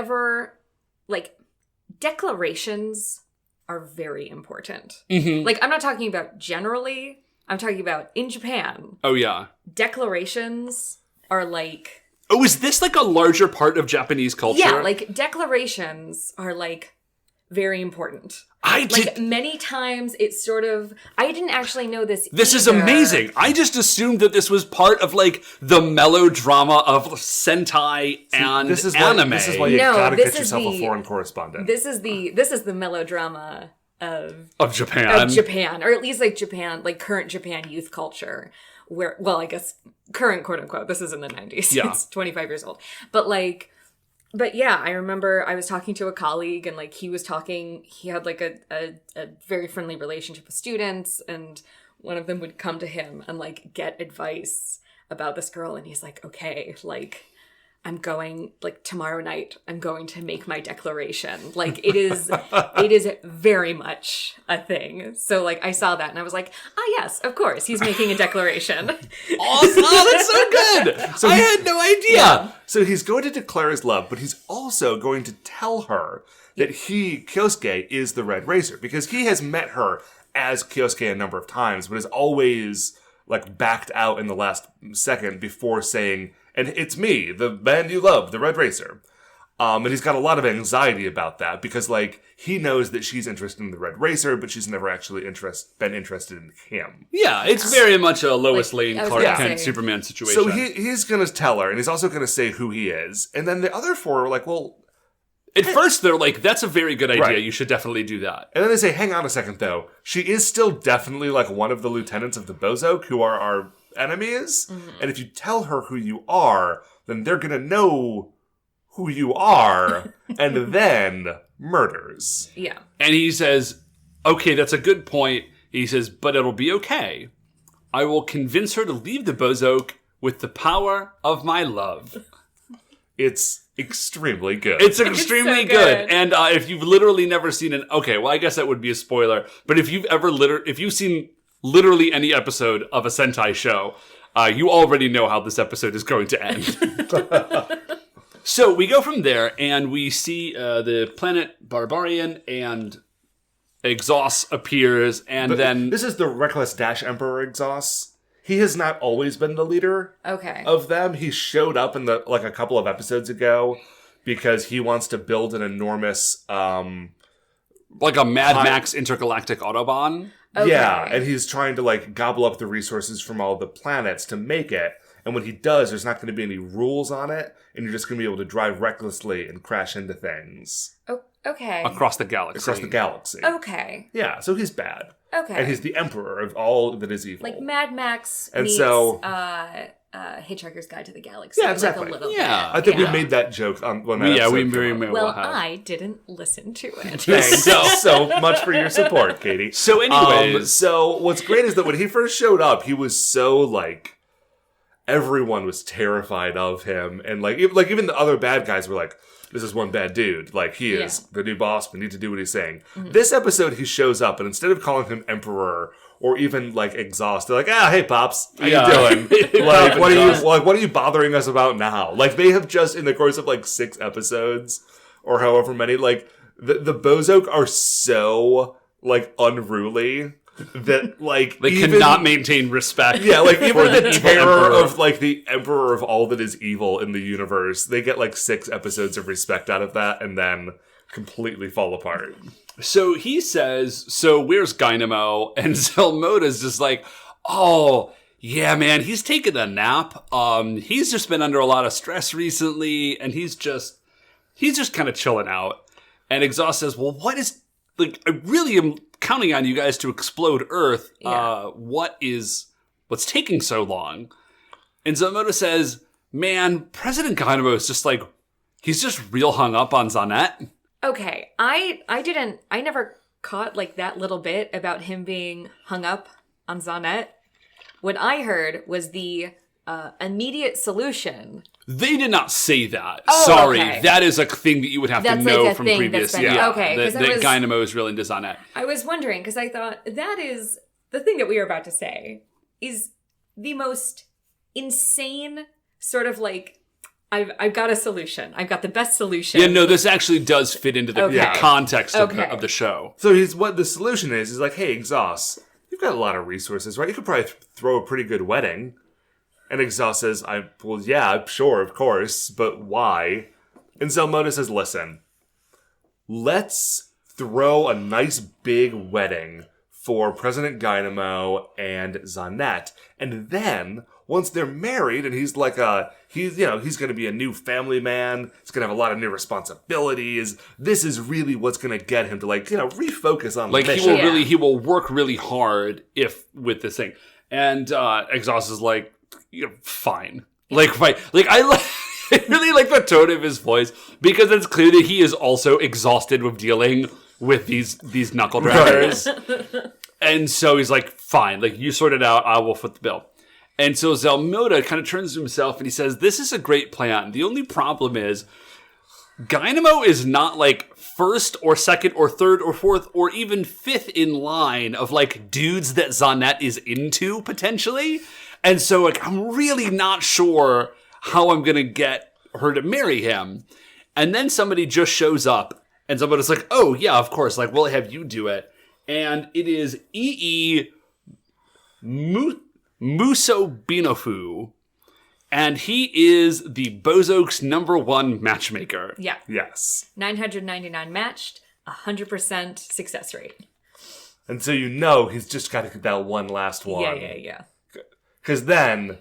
declarations are very important. Mm-hmm. Like, I'm not talking about generally. I'm talking about in Japan. Oh, yeah. Declarations are like... Oh, is this like a larger part of Japanese culture? Yeah, like declarations are like very important. Many times it's sort of... I didn't actually know this This is amazing. I just assumed that this was part of like the melodrama of Sentai and anime. This is why you gotta get yourself a foreign correspondent. This is the melodrama of Japan. Or at least like Japan, like current Japan youth culture. Where, well, I guess current, quote unquote, this is in the 90s. Yeah. It's 25 years old. But yeah, I remember I was talking to a colleague and like he had like a very friendly relationship with students, and one of them would come to him and like get advice about this girl, and he's like, okay, like I'm going, like tomorrow night, I'm going to make my declaration. Like it is very much a thing. So like I saw that and I was like, yes, of course, he's making a declaration. Awesome. Oh, that's so good. So I had no idea. Yeah. So he's going to declare his love, but he's also going to tell her that Kyosuke, is the Red Racer, because he has met her as Kyosuke a number of times, but has always like backed out in the last second before saying, and it's me, the man you love, the Red Racer. And he's got a lot of anxiety about that because, like, he knows that she's interested in the Red Racer, but she's never actually been interested in him. Yeah, it's very much a Lois Lane, I was Clark gonna Kent, say. Superman situation. So he's going to tell her, and he's also going to say who he is. And then the other four are like, well... At first, they're like, that's a very good idea. Right. You should definitely do that. And then they say, hang on a second, though. She is still definitely, like, one of the lieutenants of the Bozok, who are our enemies. Mm-hmm. And if you tell her who you are, then they're going to know who you are, and then murders. Yeah. And he says, okay, that's a good point. He says, but it'll be okay. I will convince her to leave the Bozok with the power of my love. It's extremely good. It's extremely so good. And if you've literally never seen okay, well, I guess that would be a spoiler. But if you've seen literally any episode of a Sentai show, you already know how this episode is going to end. So we go from there, and we see the planet Barbarian, and Exhaust appears, and then... This is the Reckless Dash Emperor Exhaust. He has not always been the leader of them. He showed up in a couple of episodes ago because he wants to build an enormous... like a Mad Max intergalactic Autobahn? Okay. Yeah, and he's trying to, like, gobble up the resources from all the planets to make it. And when he does, there's not going to be any rules on it, and you're just going to be able to drive recklessly and crash into things. Oh, okay. Across the galaxy. Okay. Yeah, so he's bad. Okay. And he's the emperor of all that is evil. Like Mad Max And meets so- Hitchhiker's Guide to the Galaxy. Yeah, exactly. Like a little Yeah. bit. I think yeah. we made that joke on when that Yeah, we episode very came out. may Well, well have. I didn't listen to it. Thanks so much for your support, Katie. So anyways. So what's great is that when he first showed up, he was so, like, everyone was terrified of him. And, like even the other bad guys were like, this is one bad dude. Like, he is the new boss. We need to do what he's saying. Mm-hmm. This episode, he shows up, and instead of calling him Emperor or even, like, Exhaust, they're like, hey, Pops, how you doing? Like, what are you bothering us about now? Like, they have just, in the course of, like, 6 episodes, or however many, like, the Bozok are so, like, unruly that, like, They cannot maintain respect. yeah, like, even the evil terror emperor. of, like, the emperor of all that is evil in the universe, they get, like, 6 episodes of respect out of that, and then completely fall apart. So he says, so where's Dynamo? And Zelmoda's just like, oh, yeah, man, he's taking a nap. He's just been under a lot of stress recently, and he's just kind of chilling out. And Exhaust says, well, I really am counting on you guys to explode Earth. Yeah. What's taking so long? And Zelmoda says, man, President Dynamo is just like, he's just real hung up on Zanet. Okay, I never caught like that little bit about him being hung up on Zanet. What I heard was the immediate solution. They did not say that. Oh, Sorry. okay. That is a thing that you would have That's to like know a from thing previous. that's been- Yeah. okay, 'cause That I was- Dynamo is really into Zanet. I was wondering because I thought that is the thing that we are about to say is the most insane sort of like I've got a solution. I've got the best solution. Yeah, no, this actually does fit into the Okay. context of, Okay. of the show. So what the solution is like, hey, Exhaust, you've got a lot of resources, right? You could probably throw a pretty good wedding. And Exhaust says, well, yeah, sure, of course, but why? And Zelmoda says, listen, let's throw a nice big wedding for President Dynamo and Zanet. And then, once they're married, and he's like he's going to be a new family man, he's going to have a lot of new responsibilities, this is really what's going to get him to, like, refocus on Like the he mission. will he will work really hard with this thing. And Exhaust is like, fine. Like fine. Like I really like the tone of his voice because it's clear that he is also exhausted with dealing with these knuckle draggers. And so he's like, fine, like you sort it out, I will foot the bill. And so Zelmoda kind of turns to himself and he says, this is a great plan. The only problem is Dynamo is not like first or second or third or fourth or even fifth in line of like dudes that Zanet is into potentially. And so like I'm really not sure how I'm going to get her to marry him. And then somebody just shows up and somebody's like, oh yeah, of course, like we'll have you do it. And it is Musobinofu. And he is the Bozok's #1 matchmaker. Yeah. Yes. 999 matched, 100% success rate. And so he's just got to get that one last one. Yeah. Because then,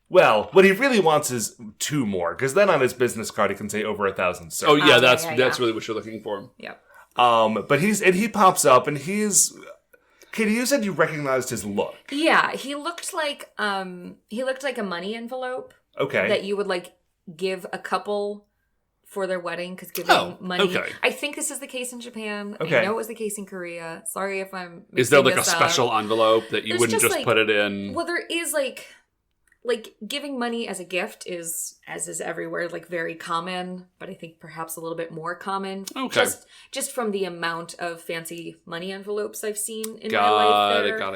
well, what he really wants is 2 more. Because then on his business card, he can say over 1,000 servers. Oh yeah, yeah, that's yeah. really what you're looking for. Yep. But he pops up and he's... Katie, you said you recognized his look. Yeah, he looked like a money envelope. Okay. That you would like give a couple for their wedding because giving money. okay. I think this is the case in Japan. Okay. I know it was the case in Korea. Sorry if I'm. Is there mixing like a this up. special envelope that you There's wouldn't just, just like- put it in? Well, there is like giving money as a gift is, as is everywhere, like very common, but I think perhaps a little bit more common. Okay. Just from the amount of fancy money envelopes I've seen in my life. There. Got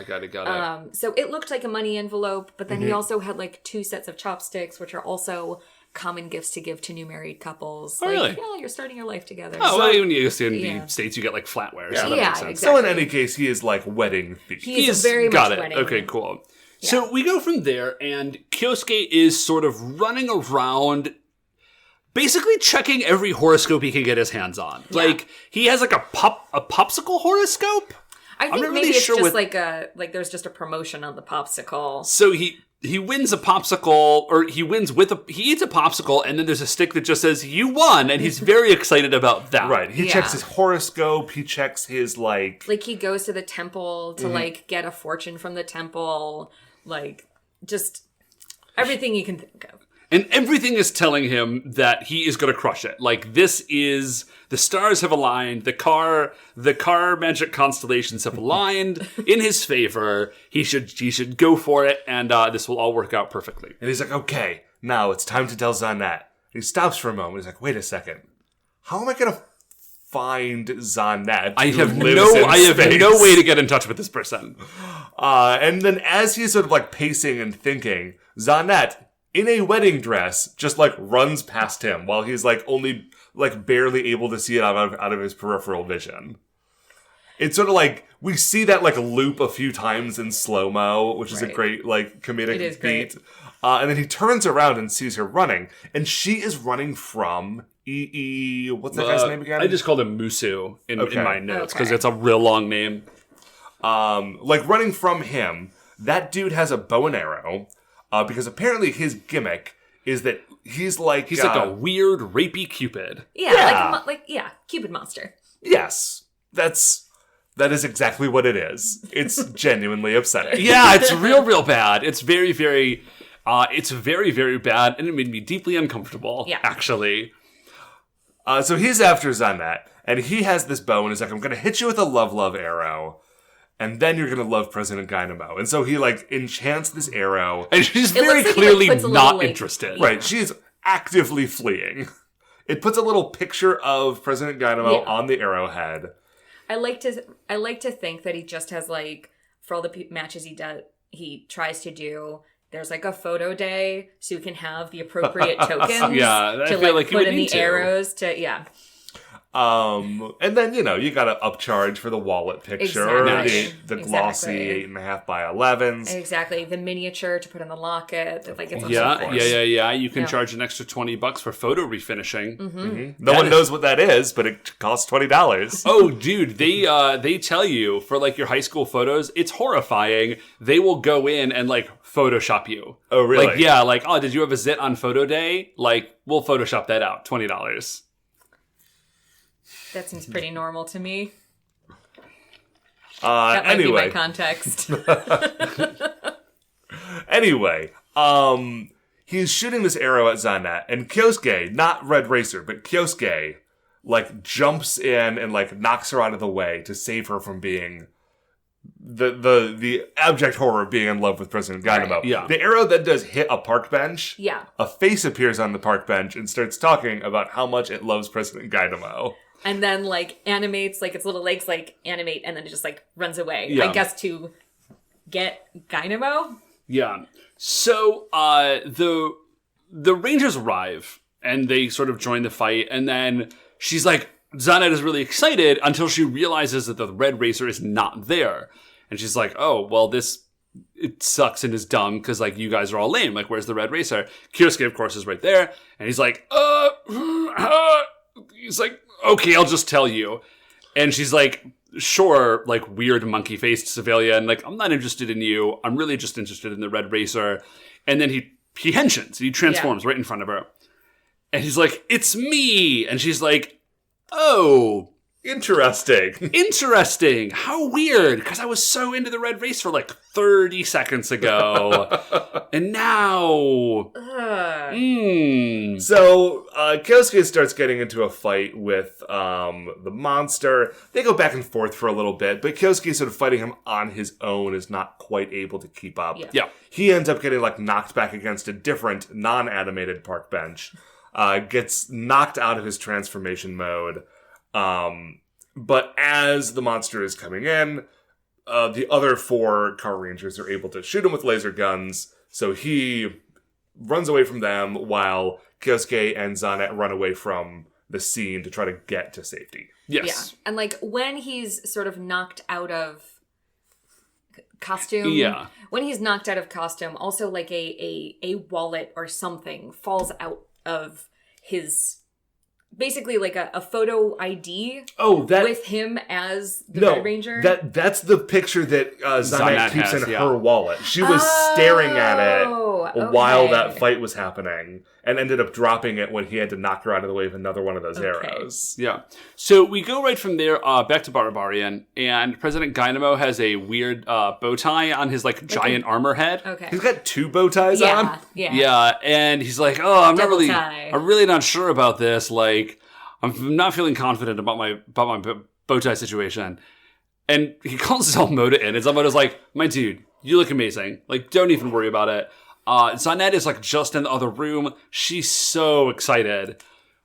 it. So it looked like a money envelope, but then Mm-hmm. he also had like 2 sets of chopsticks, which are also common gifts to give to new married couples. Oh, like, really? yeah, you're starting your life together. Oh, well, even in Yeah. the States, you get like flatware. Yeah. So that Yeah, makes sense. exactly. So in any case, he is like wedding thief. He is very much got it. wedding. Okay, cool. So we go from there, and Kyosuke is sort of running around, basically checking every horoscope he can get his hands on. Like he has like a popsicle horoscope. I think not maybe really it's sure just like there's just a promotion on the popsicle. So he wins a popsicle, or he eats a popsicle, and then there's a stick that just says, "You won," and he's very excited about that. Right. He checks his horoscope. He checks his, like he goes to the temple to, get a fortune from the temple. Just everything you can think of. And everything is telling him that he is going to crush it. The stars have aligned, the car magic constellations have aligned in his favor. He should go for it, and this will all work out perfectly. And he's like, okay, now it's time to tell Zanet. He stops for a moment. He's like, wait a second. How am I going to find Zanet? I have no way to get in touch with this person. And then as he's sort of pacing and thinking, Zanet, in a wedding dress, just runs past him while he's only barely able to see it out of his peripheral vision. It's sort of we see that loop a few times in slow-mo, which is a great comedic beat. Great. And then he turns around and sees her running, and she is running from what's that guy's name again? I just called him Musu in my notes because it's a real long name. Running from him, that dude has a bow and arrow. Because apparently his gimmick is that he's like a weird rapey Cupid. Yeah. Cupid monster. Yes, that is exactly what it is. It's genuinely upsetting. Yeah, it's real bad. It's very, very, very bad, and it made me deeply uncomfortable. Yeah, actually. So he's after Zanet, and he has this bow, and he's like, "I'm going to hit you with a love arrow." And then you're going to love President Dynamo. And so he, enchants this arrow. And she's very clearly not interested. Right. She's actively fleeing. It puts a little picture of President Dynamo on the arrowhead. I like to think that he just has, for all the matches he tries to do, there's, a photo day so you can have the appropriate tokens to, put in the arrows to, and then, you gotta upcharge for the wallet picture, the glossy 8.5 by 11s. Exactly. The miniature to put in the locket. Yeah. You can charge an extra $20 for photo refinishing. Mm-hmm. No one knows what that is, but it costs $20. Oh, dude, they tell you for your high school photos, it's horrifying. They will go in and Photoshop you. Oh, really? Oh, did you have a zit on photo day? We'll Photoshop that out. $20. That seems pretty normal to me. That might be my context. Anyway, he's shooting this arrow at Zanet, and Kyosuke, not Red Racer, but Kyosuke, jumps in and knocks her out of the way to save her from being the abject horror of being in love with President Dynamo. Right. Yeah. The arrow then does hit a park bench. Yeah. A face appears on the park bench and starts talking about how much it loves President Dynamo. And then, animates, its little legs, animate, and then it just, runs away. Yeah. I guess to get Dynamo? Yeah. So, the Rangers arrive, and they sort of join the fight, and then she's Zanet is really excited until she realizes that the Red Racer is not there. And she's like, oh, well, it sucks and is dumb, because, you guys are all lame. Where's the Red Racer? Kyosuke, of course, is right there, and he's like, he's like, okay, I'll just tell you. And she's like, sure, weird monkey-faced civilian. I'm not interested in you. I'm really just interested in the Red Racer. And then he henshins. He transforms right in front of her. And he's like, it's me. And she's like, oh. Interesting. How weird. Because I was so into the Red Racer 30 seconds ago. And now. So, Kyosuke starts getting into a fight with the monster. They go back and forth for a little bit, but Kyosuke sort of fighting him on his own is not quite able to keep up. Yeah. He ends up getting knocked back against a different non-animated park bench. Gets knocked out of his transformation mode. But as the monster is coming in, the other 4 Carrangers are able to shoot him with laser guns, so he runs away from them while Kyosuke and Zanet run away from the scene to try to get to safety. Yes. Yeah. And when he's sort of knocked out of costume. Yeah. When he's knocked out of costume, also a wallet or something falls out of his basically like a photo ID that with him as the Red Ranger. That's the picture that Zanet keeps has, in her wallet. She was staring at it while okay. that fight was happening and ended up dropping it when he had to knock her out of the way with another one of those arrows. Yeah. So we go right from there back to Barbarian, and President Dynamo has a weird bow tie on his like giant armor head. Okay. He's got 2 bow ties on. Yeah, and he's like, "Oh, I'm Double tie. I'm really not sure about this. Like, I'm not feeling confident about my bow tie situation." And he calls Zelmoda in, and Zelmoda's like, "My dude, you look amazing. Like, don't even worry about it." Zanet is like just in the other room. She's so excited.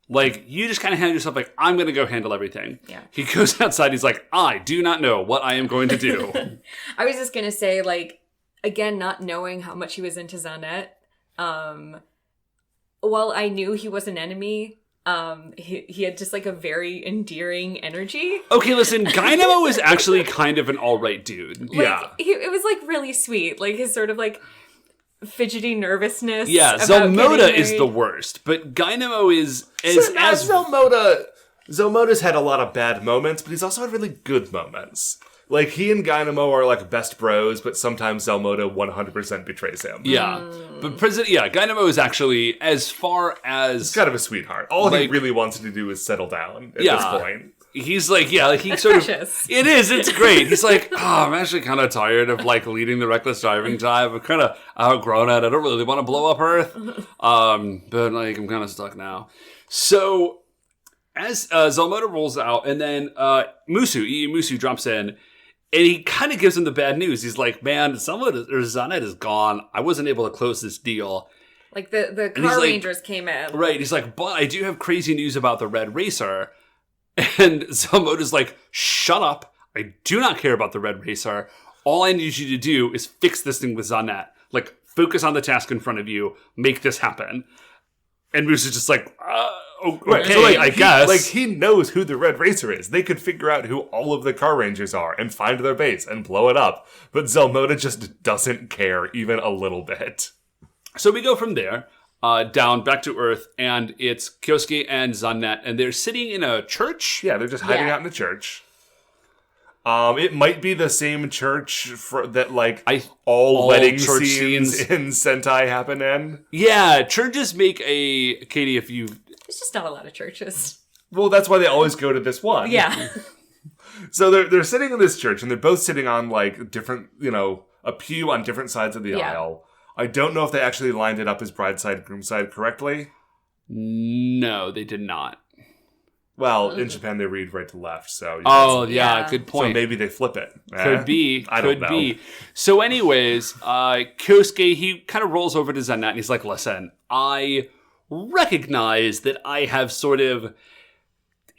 Like, you just kind of handle yourself like, I'm going to go handle everything. Yeah. He goes outside. He's like, I do not know what I am going to do. I was just going to say, like, again, not knowing how much he was into Zanet, while I knew he was an enemy, he had just like a very endearing energy. Okay, listen, Dynamo is actually kind of an alright dude. Like, it was like really sweet. Like his sort of like fidgety nervousness. Yeah, Zelmoda is the worst, but Dynamo is Zelmoda's had a lot of bad moments, but he's also had really good moments. Like, he and Dynamo are like best bros, but sometimes Zelmoda 100% betrays him. Yeah. But Dynamo is actually, as far as... He's kind of a sweetheart. All he really wants to do is settle down at this point. He's like, he sort precious. of... It is, it's great. He's like, I'm actually kind of tired of, like, leading the reckless driving dive. I'm kind of outgrown it. I don't really want to blow up Earth. But, like, I'm kind of stuck now. So, as Zelmoda rolls out, and then Musu drops in, and he kind of gives him the bad news. He's like, man, Zanet is gone. I wasn't able to close this deal. Like, the Carrangers came in. Right. He's like, but I do have crazy news about the Red Racer. And Zelmoda's like, shut up. I do not care about the Red Racer. All I need you to do is fix this thing with Zanet. Like, focus on the task in front of you. Make this happen. And Musu's just like, okay, right. So, like, I guess. Like, he knows who the Red Racer is. They could figure out who all of the Carrangers are and find their base and blow it up. But Zelmoda just doesn't care even a little bit. So we go from there, down back to Earth, and it's Kyosuke and Zanet, and they're sitting in a church. Yeah, they're just hiding out in a church. It might be the same church that, like, all wedding scenes in Sentai happen in. Yeah, churches make Katie, if you... There's just not a lot of churches. Well, that's why they always go to this one. Yeah. So they're sitting in this church, and they're both sitting on, like, different, a pew on different sides of the aisle. I don't know if they actually lined it up as bride side, groom side correctly. No, they did not. Well, in Japan, they read right to left, so... Good point. So maybe they flip it. Could be. I don't know. So anyways, Kyosuke, he kind of rolls over to Zanet, and he's like, listen, I recognize that I have sort of...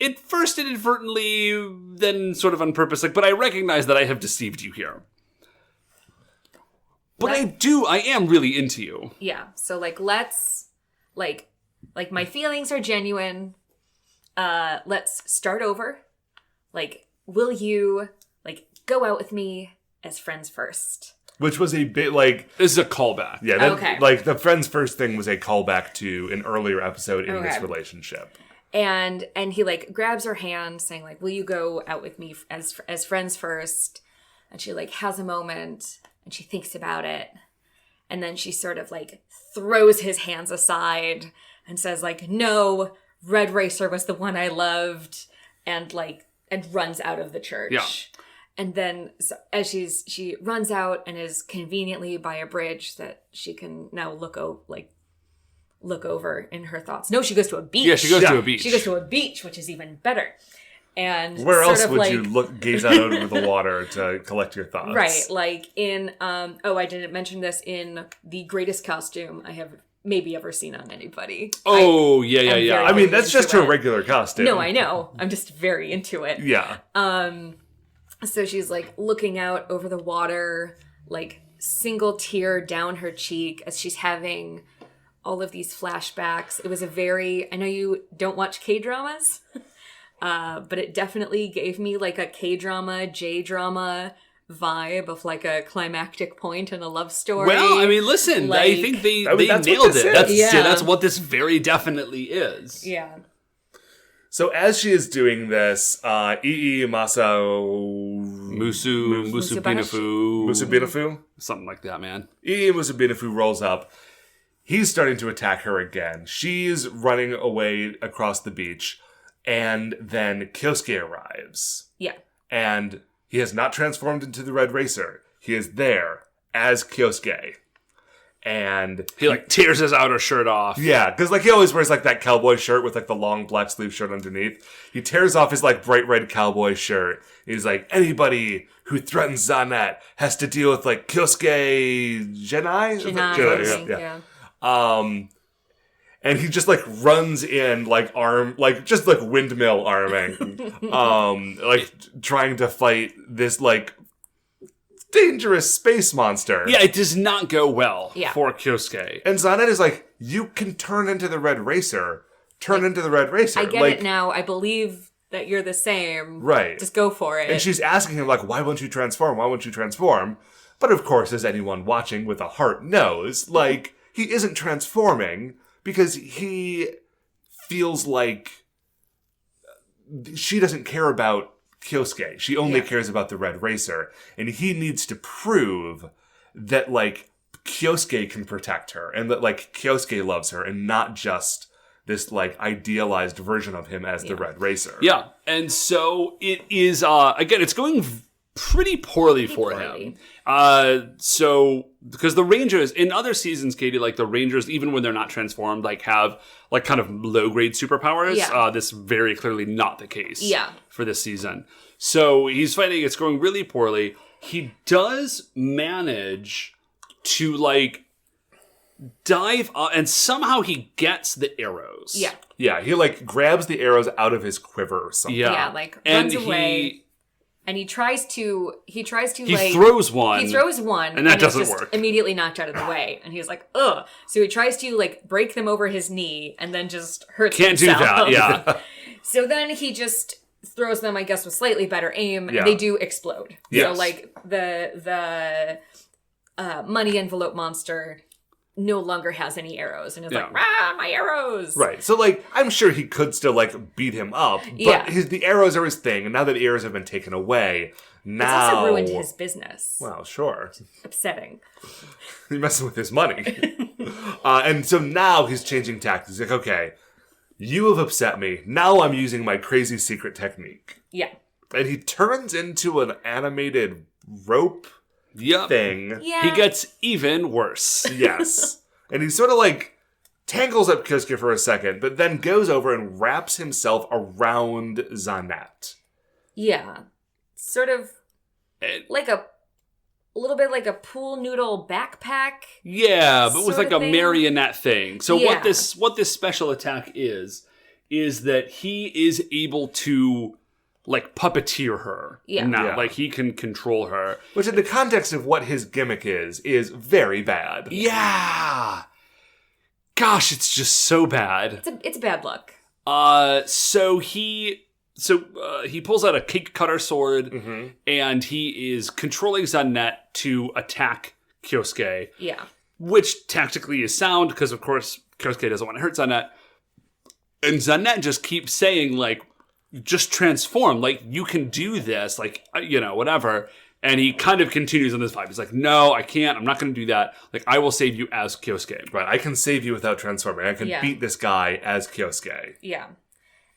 At first inadvertently, then sort of on purpose, but I recognize that I have deceived you here. But I am really into you. Yeah, so, like, let's... Like, my feelings are genuine... let's start over. Like, will you, like, go out with me as friends first? Which was a bit, like... This is a callback. Yeah, okay. Like, the friends first thing was a callback to an earlier episode in this relationship. And he, like, grabs her hand, saying, like, will you go out with me as friends first? And she, like, has a moment, and she thinks about it. And then she sort of, like, throws his hands aside and says, like, no... Red Racer was the one I loved, and runs out of the church. Yeah. And then as she runs out and is conveniently by a bridge that she can now look over in her thoughts. No, she goes to a beach. Yeah, she goes to a beach. She goes to a beach, which is even better. And where else would you gaze out over the water to collect your thoughts? Right, like in I didn't mention this, in the greatest costume I have maybe ever seen on anybody. Oh, yeah. I mean, that's just her regular costume. No, I know. I'm just very into it. Yeah. So she's, like, looking out over the water, like, single tear down her cheek as she's having all of these flashbacks. It was I know you don't watch K-dramas, but it definitely gave me, like, a K-drama, J-drama vibe of, like, a climactic point in a love story. Well, I mean, listen, like, I think they nailed it. That's what this very definitely is. Yeah. So as she is doing this, Ii Musubinafu, something like that, man. Ii Musubinafu rolls up. He's starting to attack her again. She's running away across the beach, and then Kyosuke arrives. Yeah. And he has not transformed into the Red Racer. He is there as Kyosuke. And he like tears his outer shirt off. Yeah, because like he always wears like that cowboy shirt with like the long black sleeve shirt underneath. He tears off his like bright red cowboy shirt. He's like, anybody who threatens Zanet has to deal with like Kyosuke Genai? Yeah. And he just like runs in like just like windmill arming, like trying to fight this like dangerous space monster. Yeah, it does not go well for Kyosuke. And Zanet is like, you can turn into the Red Racer. Into the Red Racer. I get it now. I believe that you're the same. Right. Just go for it. And she's asking him, like, why won't you transform? Why won't you transform? But of course, as anyone watching with a heart knows, like, he isn't transforming because he feels like she doesn't care about Kyosuke. She only cares about the Red Racer. And he needs to prove that, like, Kyosuke can protect her and that, like, Kyosuke loves her and not just this, like, idealized version of him as the Red Racer. Yeah. And so it is, again, it's going pretty poorly for him. So, because the Rangers, in other seasons, Katie, like, the Rangers, even when they're not transformed, like, have, like, kind of low-grade superpowers. Yeah. This very clearly not the case for this season. So, he's fighting, it's going really poorly. He does manage to, like, dive up, and somehow he gets the arrows. Yeah. Yeah, he, like, grabs the arrows out of his quiver or something. Yeah, like, runs away. And he tries to he like... throws one. He throws one. And that doesn't just work. Immediately knocked out of the way. And he's like, ugh. So he tries to, like, break them over his knee and then just hurts himself. Can't do that, yeah. So then he just throws them, I guess, with slightly better aim. Yeah. And they do explode. Yes. So, like, the money envelope monster no longer has any arrows. And is like, rah, my arrows! Right. So, like, I'm sure he could still, like, beat him up. But the arrows are his thing. And now that the arrows have been taken away, now... It's also ruined his business. Well, sure. Upsetting. He's messing with his money. And so now he's changing tactics. He's like, okay, you have upset me. Now I'm using my crazy secret technique. Yeah. And he turns into an animated rope thing. Yeah. He gets even worse. Yes. And he sort of like tangles up Kyosuke for a second, but then goes over and wraps himself around Zanet. Yeah. Sort of like a little bit like a pool noodle backpack. Yeah, but with like a thing. marionette thing. So what this special attack is that he is able to like puppeteer her. Yeah. Now. Yeah. Like he can control her. Which in the context of what his gimmick is very bad. Yeah. Gosh, it's just so bad. It's bad luck. So he pulls out a cake cutter sword and he is controlling Zanet to attack Kyosuke. Yeah. Which tactically is sound because of course Kyosuke doesn't want to hurt Zanet. And Zanet just keeps saying like, just transform, like, you can do this, like, you know, whatever. And he kind of continues on this vibe. He's like, no, I can't. I'm not going to do that. Like, I will save you as Kyosuke. Right, I can save you without transforming. I can beat this guy as Kyosuke. Yeah.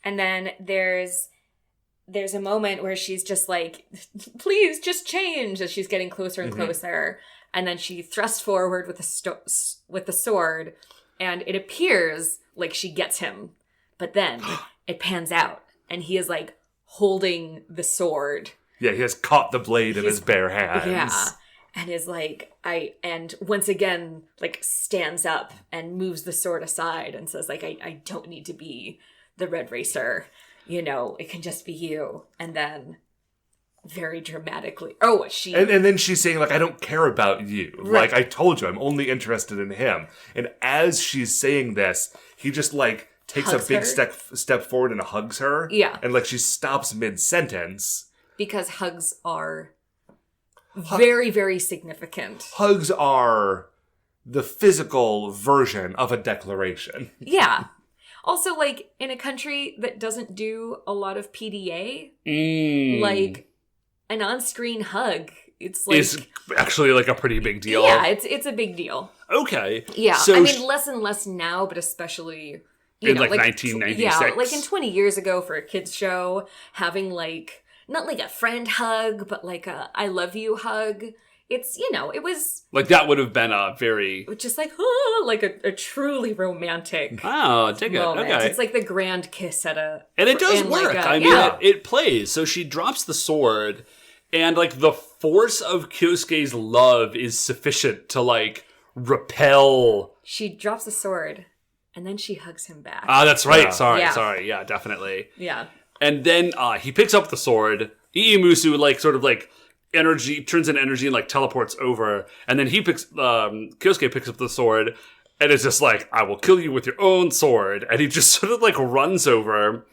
And then there's a moment where she's just like, please, just change, as she's getting closer and closer. And then she thrusts forward with the sword, and it appears like she gets him. But then it pans out. And he is, like, holding the sword. Yeah, he has caught the blade in his bare hands. Yeah. And is, like, and once again, like, stands up and moves the sword aside and says, like, I don't need to be the Red Racer. You know, it can just be you. And then, very dramatically, And then she's saying, like, I don't care about you. Right. Like, I told you, I'm only interested in him. And as she's saying this, he just, like, takes hugs a big her. step forward and hugs her. Yeah. And, like, she stops mid-sentence. Because hugs are very, very significant. Hugs are the physical version of a declaration. Yeah. Also, like, in a country that doesn't do a lot of PDA, like, an on-screen hug, it's like... is actually, like, a pretty big deal. Yeah, it's a big deal. Okay. Yeah, so I mean, less and less now, but especially... in, like, 1996. Yeah, like, in 20 years ago for a kid's show, having, like, not like a friend hug, but, like, a I love you hug... It's, you know, it was... like, that would have been a very... just like, like a truly romantic Oh, dig it. moment. Okay. It's like the grand kiss at a... And it does in work. like I mean, it plays. So she drops the sword, and, like, the force of Kyosuke's love is sufficient to, like, repel... She drops the sword, and then she hugs him back. Ah, that's right. Yeah. Sorry. Yeah, definitely. Yeah. And then he picks up the sword. Iimusu, like, sort of, like... energy turns into energy and like teleports over, and then Kyosuke picks up the sword and is just like, I will kill you with your own sword, and he just sort of like runs over,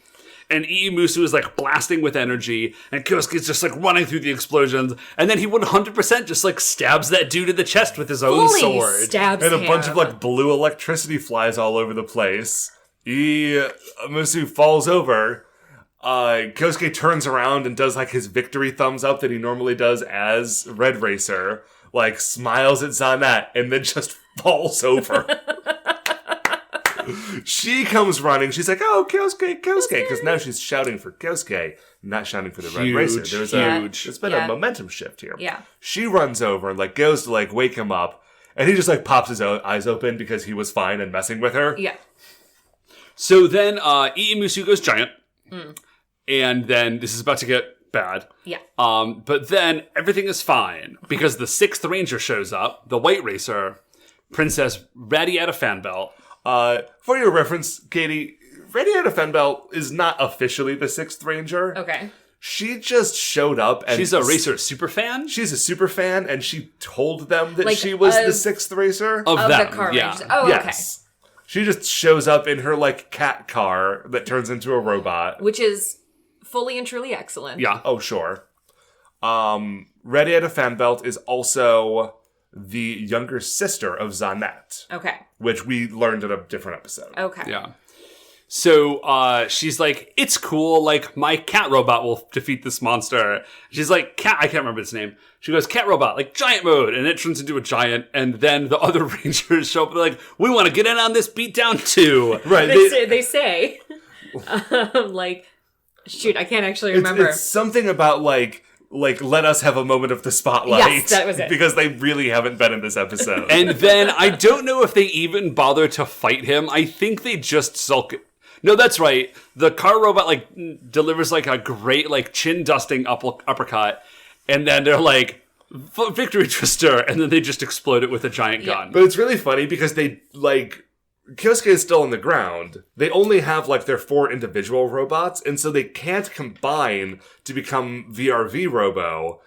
and Iimusu is like blasting with energy, and Kyosuke's just like running through the explosions, and then he 100% just like stabs that dude in the chest with his own Fully sword, stabs And a him. bunch of like blue electricity flies all over the place. Iimusu falls over. Kyosuke turns around and does like his victory thumbs up that he normally does as Red Racer, like smiles at Zanet, and then just falls over. She comes running. She's like, "Oh, Kyosuke!" Because now she's shouting for Kyosuke, not shouting for the Red Racer. There's There's been a momentum shift here. Yeah. She runs over and like goes to like wake him up, and he just like pops his eyes open because he was fine and messing with her. Yeah. So then Iimusu goes giant, and then this is about to get bad. Yeah. But then everything is fine because the 6th Ranger shows up, the White Racer, Princess Radiata Fanbelt. For your reference, Katie, Radiata Fanbelt is not officially the 6th Ranger. Okay. She just showed up and She's a Racer super fan? She's a super fan, and she told them that Like, she was the 6th Racer. Of Of them, the car yeah. rangers. Oh, Yes. She just shows up in her like cat car that turns into a robot. okay. Which is fully and truly excellent. Yeah. Oh, sure. Radiata Fanbelt is also the younger sister of Zanet, Okay. which we learned in a different episode. Okay. Yeah. So she's like, it's cool, like, my cat robot will defeat this monster. She's like, I can't remember its name. She goes, cat robot, like, giant mode, and it turns into a giant, and then the other Rangers show up and they're like, we want to get in on this beatdown too. Right. They say like, shoot, I can't actually remember. It's something about like let us have a moment of the spotlight. Yes, that was it. Because they really haven't been in this episode. And then I don't know if they even bother to fight him. I think they just sulk. No, that's right. The car robot like delivers like a great like chin dusting uppercut, and then they're like victory twister, and then they just explode it with a giant gun. But it's really funny because they like Kyosuke is still on the ground. They only have like their 4 individual robots, and so they can't combine to become VRV Robo.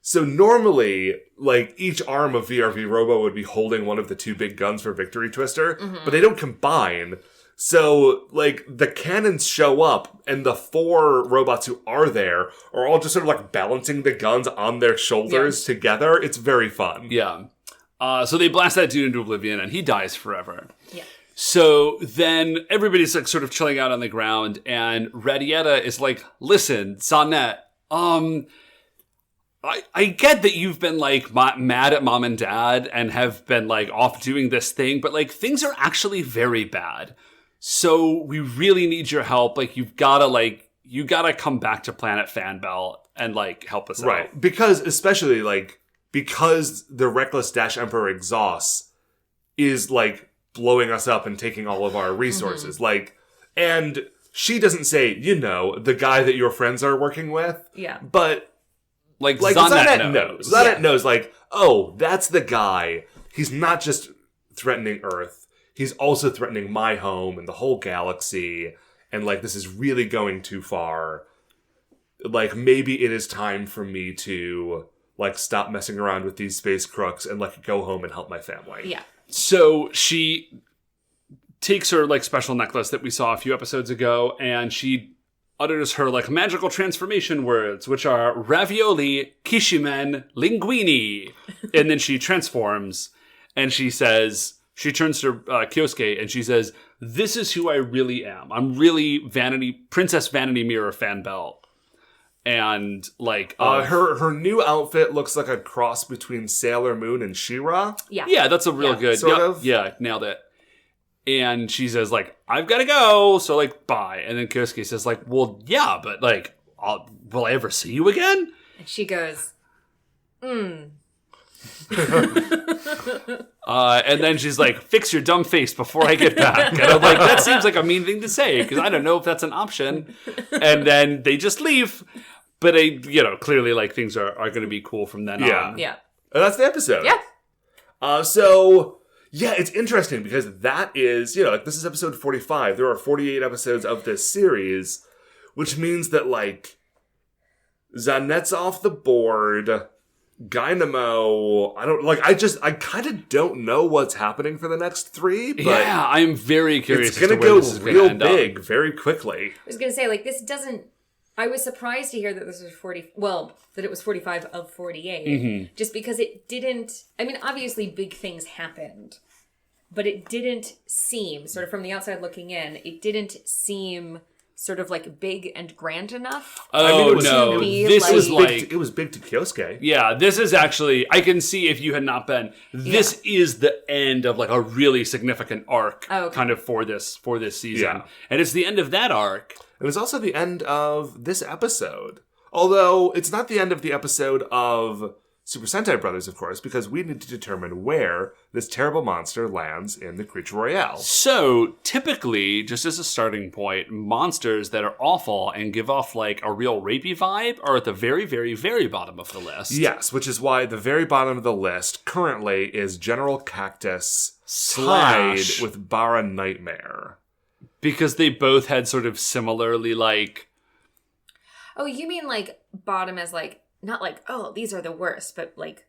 So normally, like, each arm of VRV Robo would be holding one of the 2 big guns for Victory Twister, but they don't combine. So, like, the cannons show up, and the 4 robots who are there are all just sort of, like, balancing the guns on their shoulders together. It's very fun. Yeah. So they blast that dude into oblivion, and he dies forever. Yeah. So then everybody's like sort of chilling out on the ground, and Radiata is like, listen, Zanet, I get that you've been like mad at mom and dad and have been like off doing this thing, but like things are actually very bad. So we really need your help. Like you gotta come back to Planet Fanbelt and like help us out. Right. Because, especially, like, because the Reckless Dash Emperor exhaust is, like, blowing us up and taking all of our resources. Like, and she doesn't say, you know, the guy that your friends are working with. Yeah. But, Like Zanet knows. Zanet Yeah. knows, like, oh, that's the guy. He's not just threatening Earth. He's also threatening my home and the whole galaxy. And, like, this is really going too far. Like, maybe it is time for me to, like, stop messing around with these space crooks and, like, go home and help my family. Yeah. So she takes her like special necklace that we saw a few episodes ago, and she utters her like magical transformation words, which are ravioli, kishimen, linguini. And then she transforms and she says, she turns to Kyosuke and she says, "This is who I really am. I'm really Princess Vanity Mirror fan belt." And like her new outfit looks like a cross between Sailor Moon and She-Ra. Yeah, that's a real good sort of. Yeah, nailed it. And she says like, "I've got to go, so like bye." And then Kyosuke says like, "Well, yeah, but like, will I ever see you again?" And she goes, And then she's like, "Fix your dumb face before I get back." And I'm like, that seems like a mean thing to say because I don't know if that's an option. And then they just leave. But clearly like things are going to be cool from then on. Yeah. And that's the episode. Yeah. So it's interesting because that is, like this is episode 45. There are 48 episodes of this series, which means that like Zanette's off the board. Dynamo, I kind of don't know what's happening for the next 3, but yeah, I'm very curious. It's going to go real big very quickly. I was going to say, like, this doesn't... I was surprised to hear that this was that it was 45 of 48, just because it didn't... I mean, obviously big things happened, but it didn't seem, sort of from the outside looking in, it didn't seem... sort of like big and grand enough. It was big to Kyosuke. Yeah, this is actually, I can see if you had not been, this is the end of like a really significant arc kind of for this season. Yeah. And it's the end of that arc. It was also the end of this episode. Although it's not the end of the episode of Super Sentai Brothers, of course, because we need to determine where this terrible monster lands in the Creature Royale. So, typically, just as a starting point, monsters that are awful and give off, like, a real rapey vibe are at the very, very, very bottom of the list. Yes, which is why the very bottom of the list currently is General Cactus tied with Bara Nightmare. Because they both had sort of similarly, like... Oh, you mean, like, bottom as, like... Not like, oh, these are the worst, but like...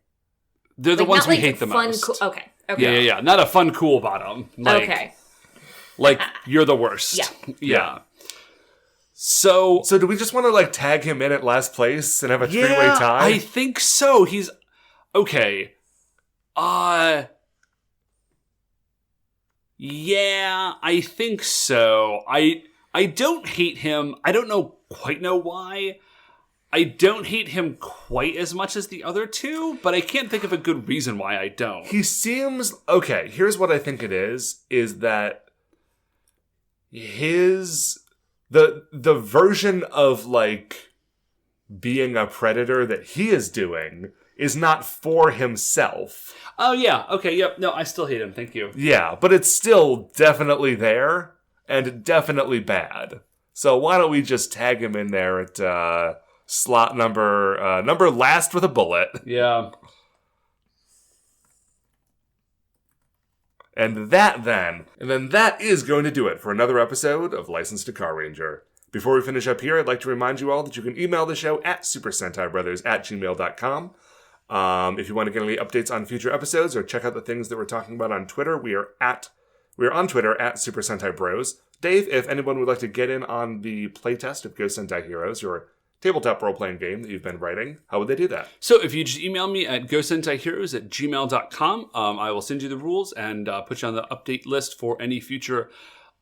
They're the ones we hate the most. Okay. Yeah. Not a fun, cool bottom. Like, okay. Like, you're the worst. Yeah. So do we just want to, like, tag him in at last place and have a three-way tie? I think so. He's... Okay. Yeah, I think so. I don't hate him. I don't quite know why. I don't hate him quite as much as the other two, but I can't think of a good reason why I don't. He seems... Okay, here's what I think it is that the version of, like, being a predator that he is doing is not for himself. Oh, yeah. Okay, yep. No, I still hate him. Thank you. Yeah, but it's still definitely there and definitely bad. So why don't we just tag him in there at... slot number last with a bullet. Yeah. And that is going to do it for another episode of License to Carranger. Before we finish up here, I'd like to remind you all that you can email the show at supersentaibrothers@gmail.com. If you want to get any updates on future episodes or check out the things that we're talking about on Twitter, we are on Twitter at Super Sentai Bros. Dave, if anyone would like to get in on the playtest of Go Sentai Heroes, your tabletop role-playing game that you've been writing, how would they do that? So if you just email me at gosentaiheroes@gmail.com, I will send you the rules and put you on the update list for any future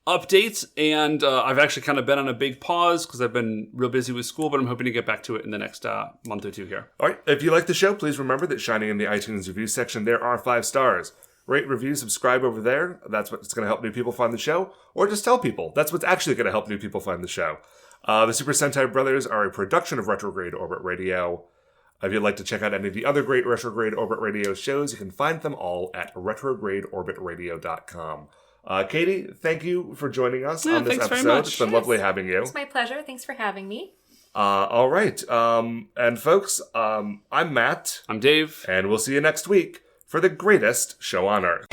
updates. And I've actually kind of been on a big pause because I've been real busy with school, but I'm hoping to get back to it in the next month or two here. All right. If you like the show, please remember that shining in the iTunes review section, there are 5 stars. Rate, review, subscribe over there. That's what's going to help new people find the show. Or just tell people. That's what's actually going to help new people find the show. The Super Sentai Brothers are a production of Retrograde Orbit Radio. If you'd like to check out any of the other great Retrograde Orbit Radio shows, you can find them all at retrogradeorbitradio.com. Katie, thank you for joining us on this episode. Very much. It's been lovely having you. It's my pleasure. Thanks for having me. All right. And folks, I'm Matt. I'm Dave. And we'll see you next week for the greatest show on Earth.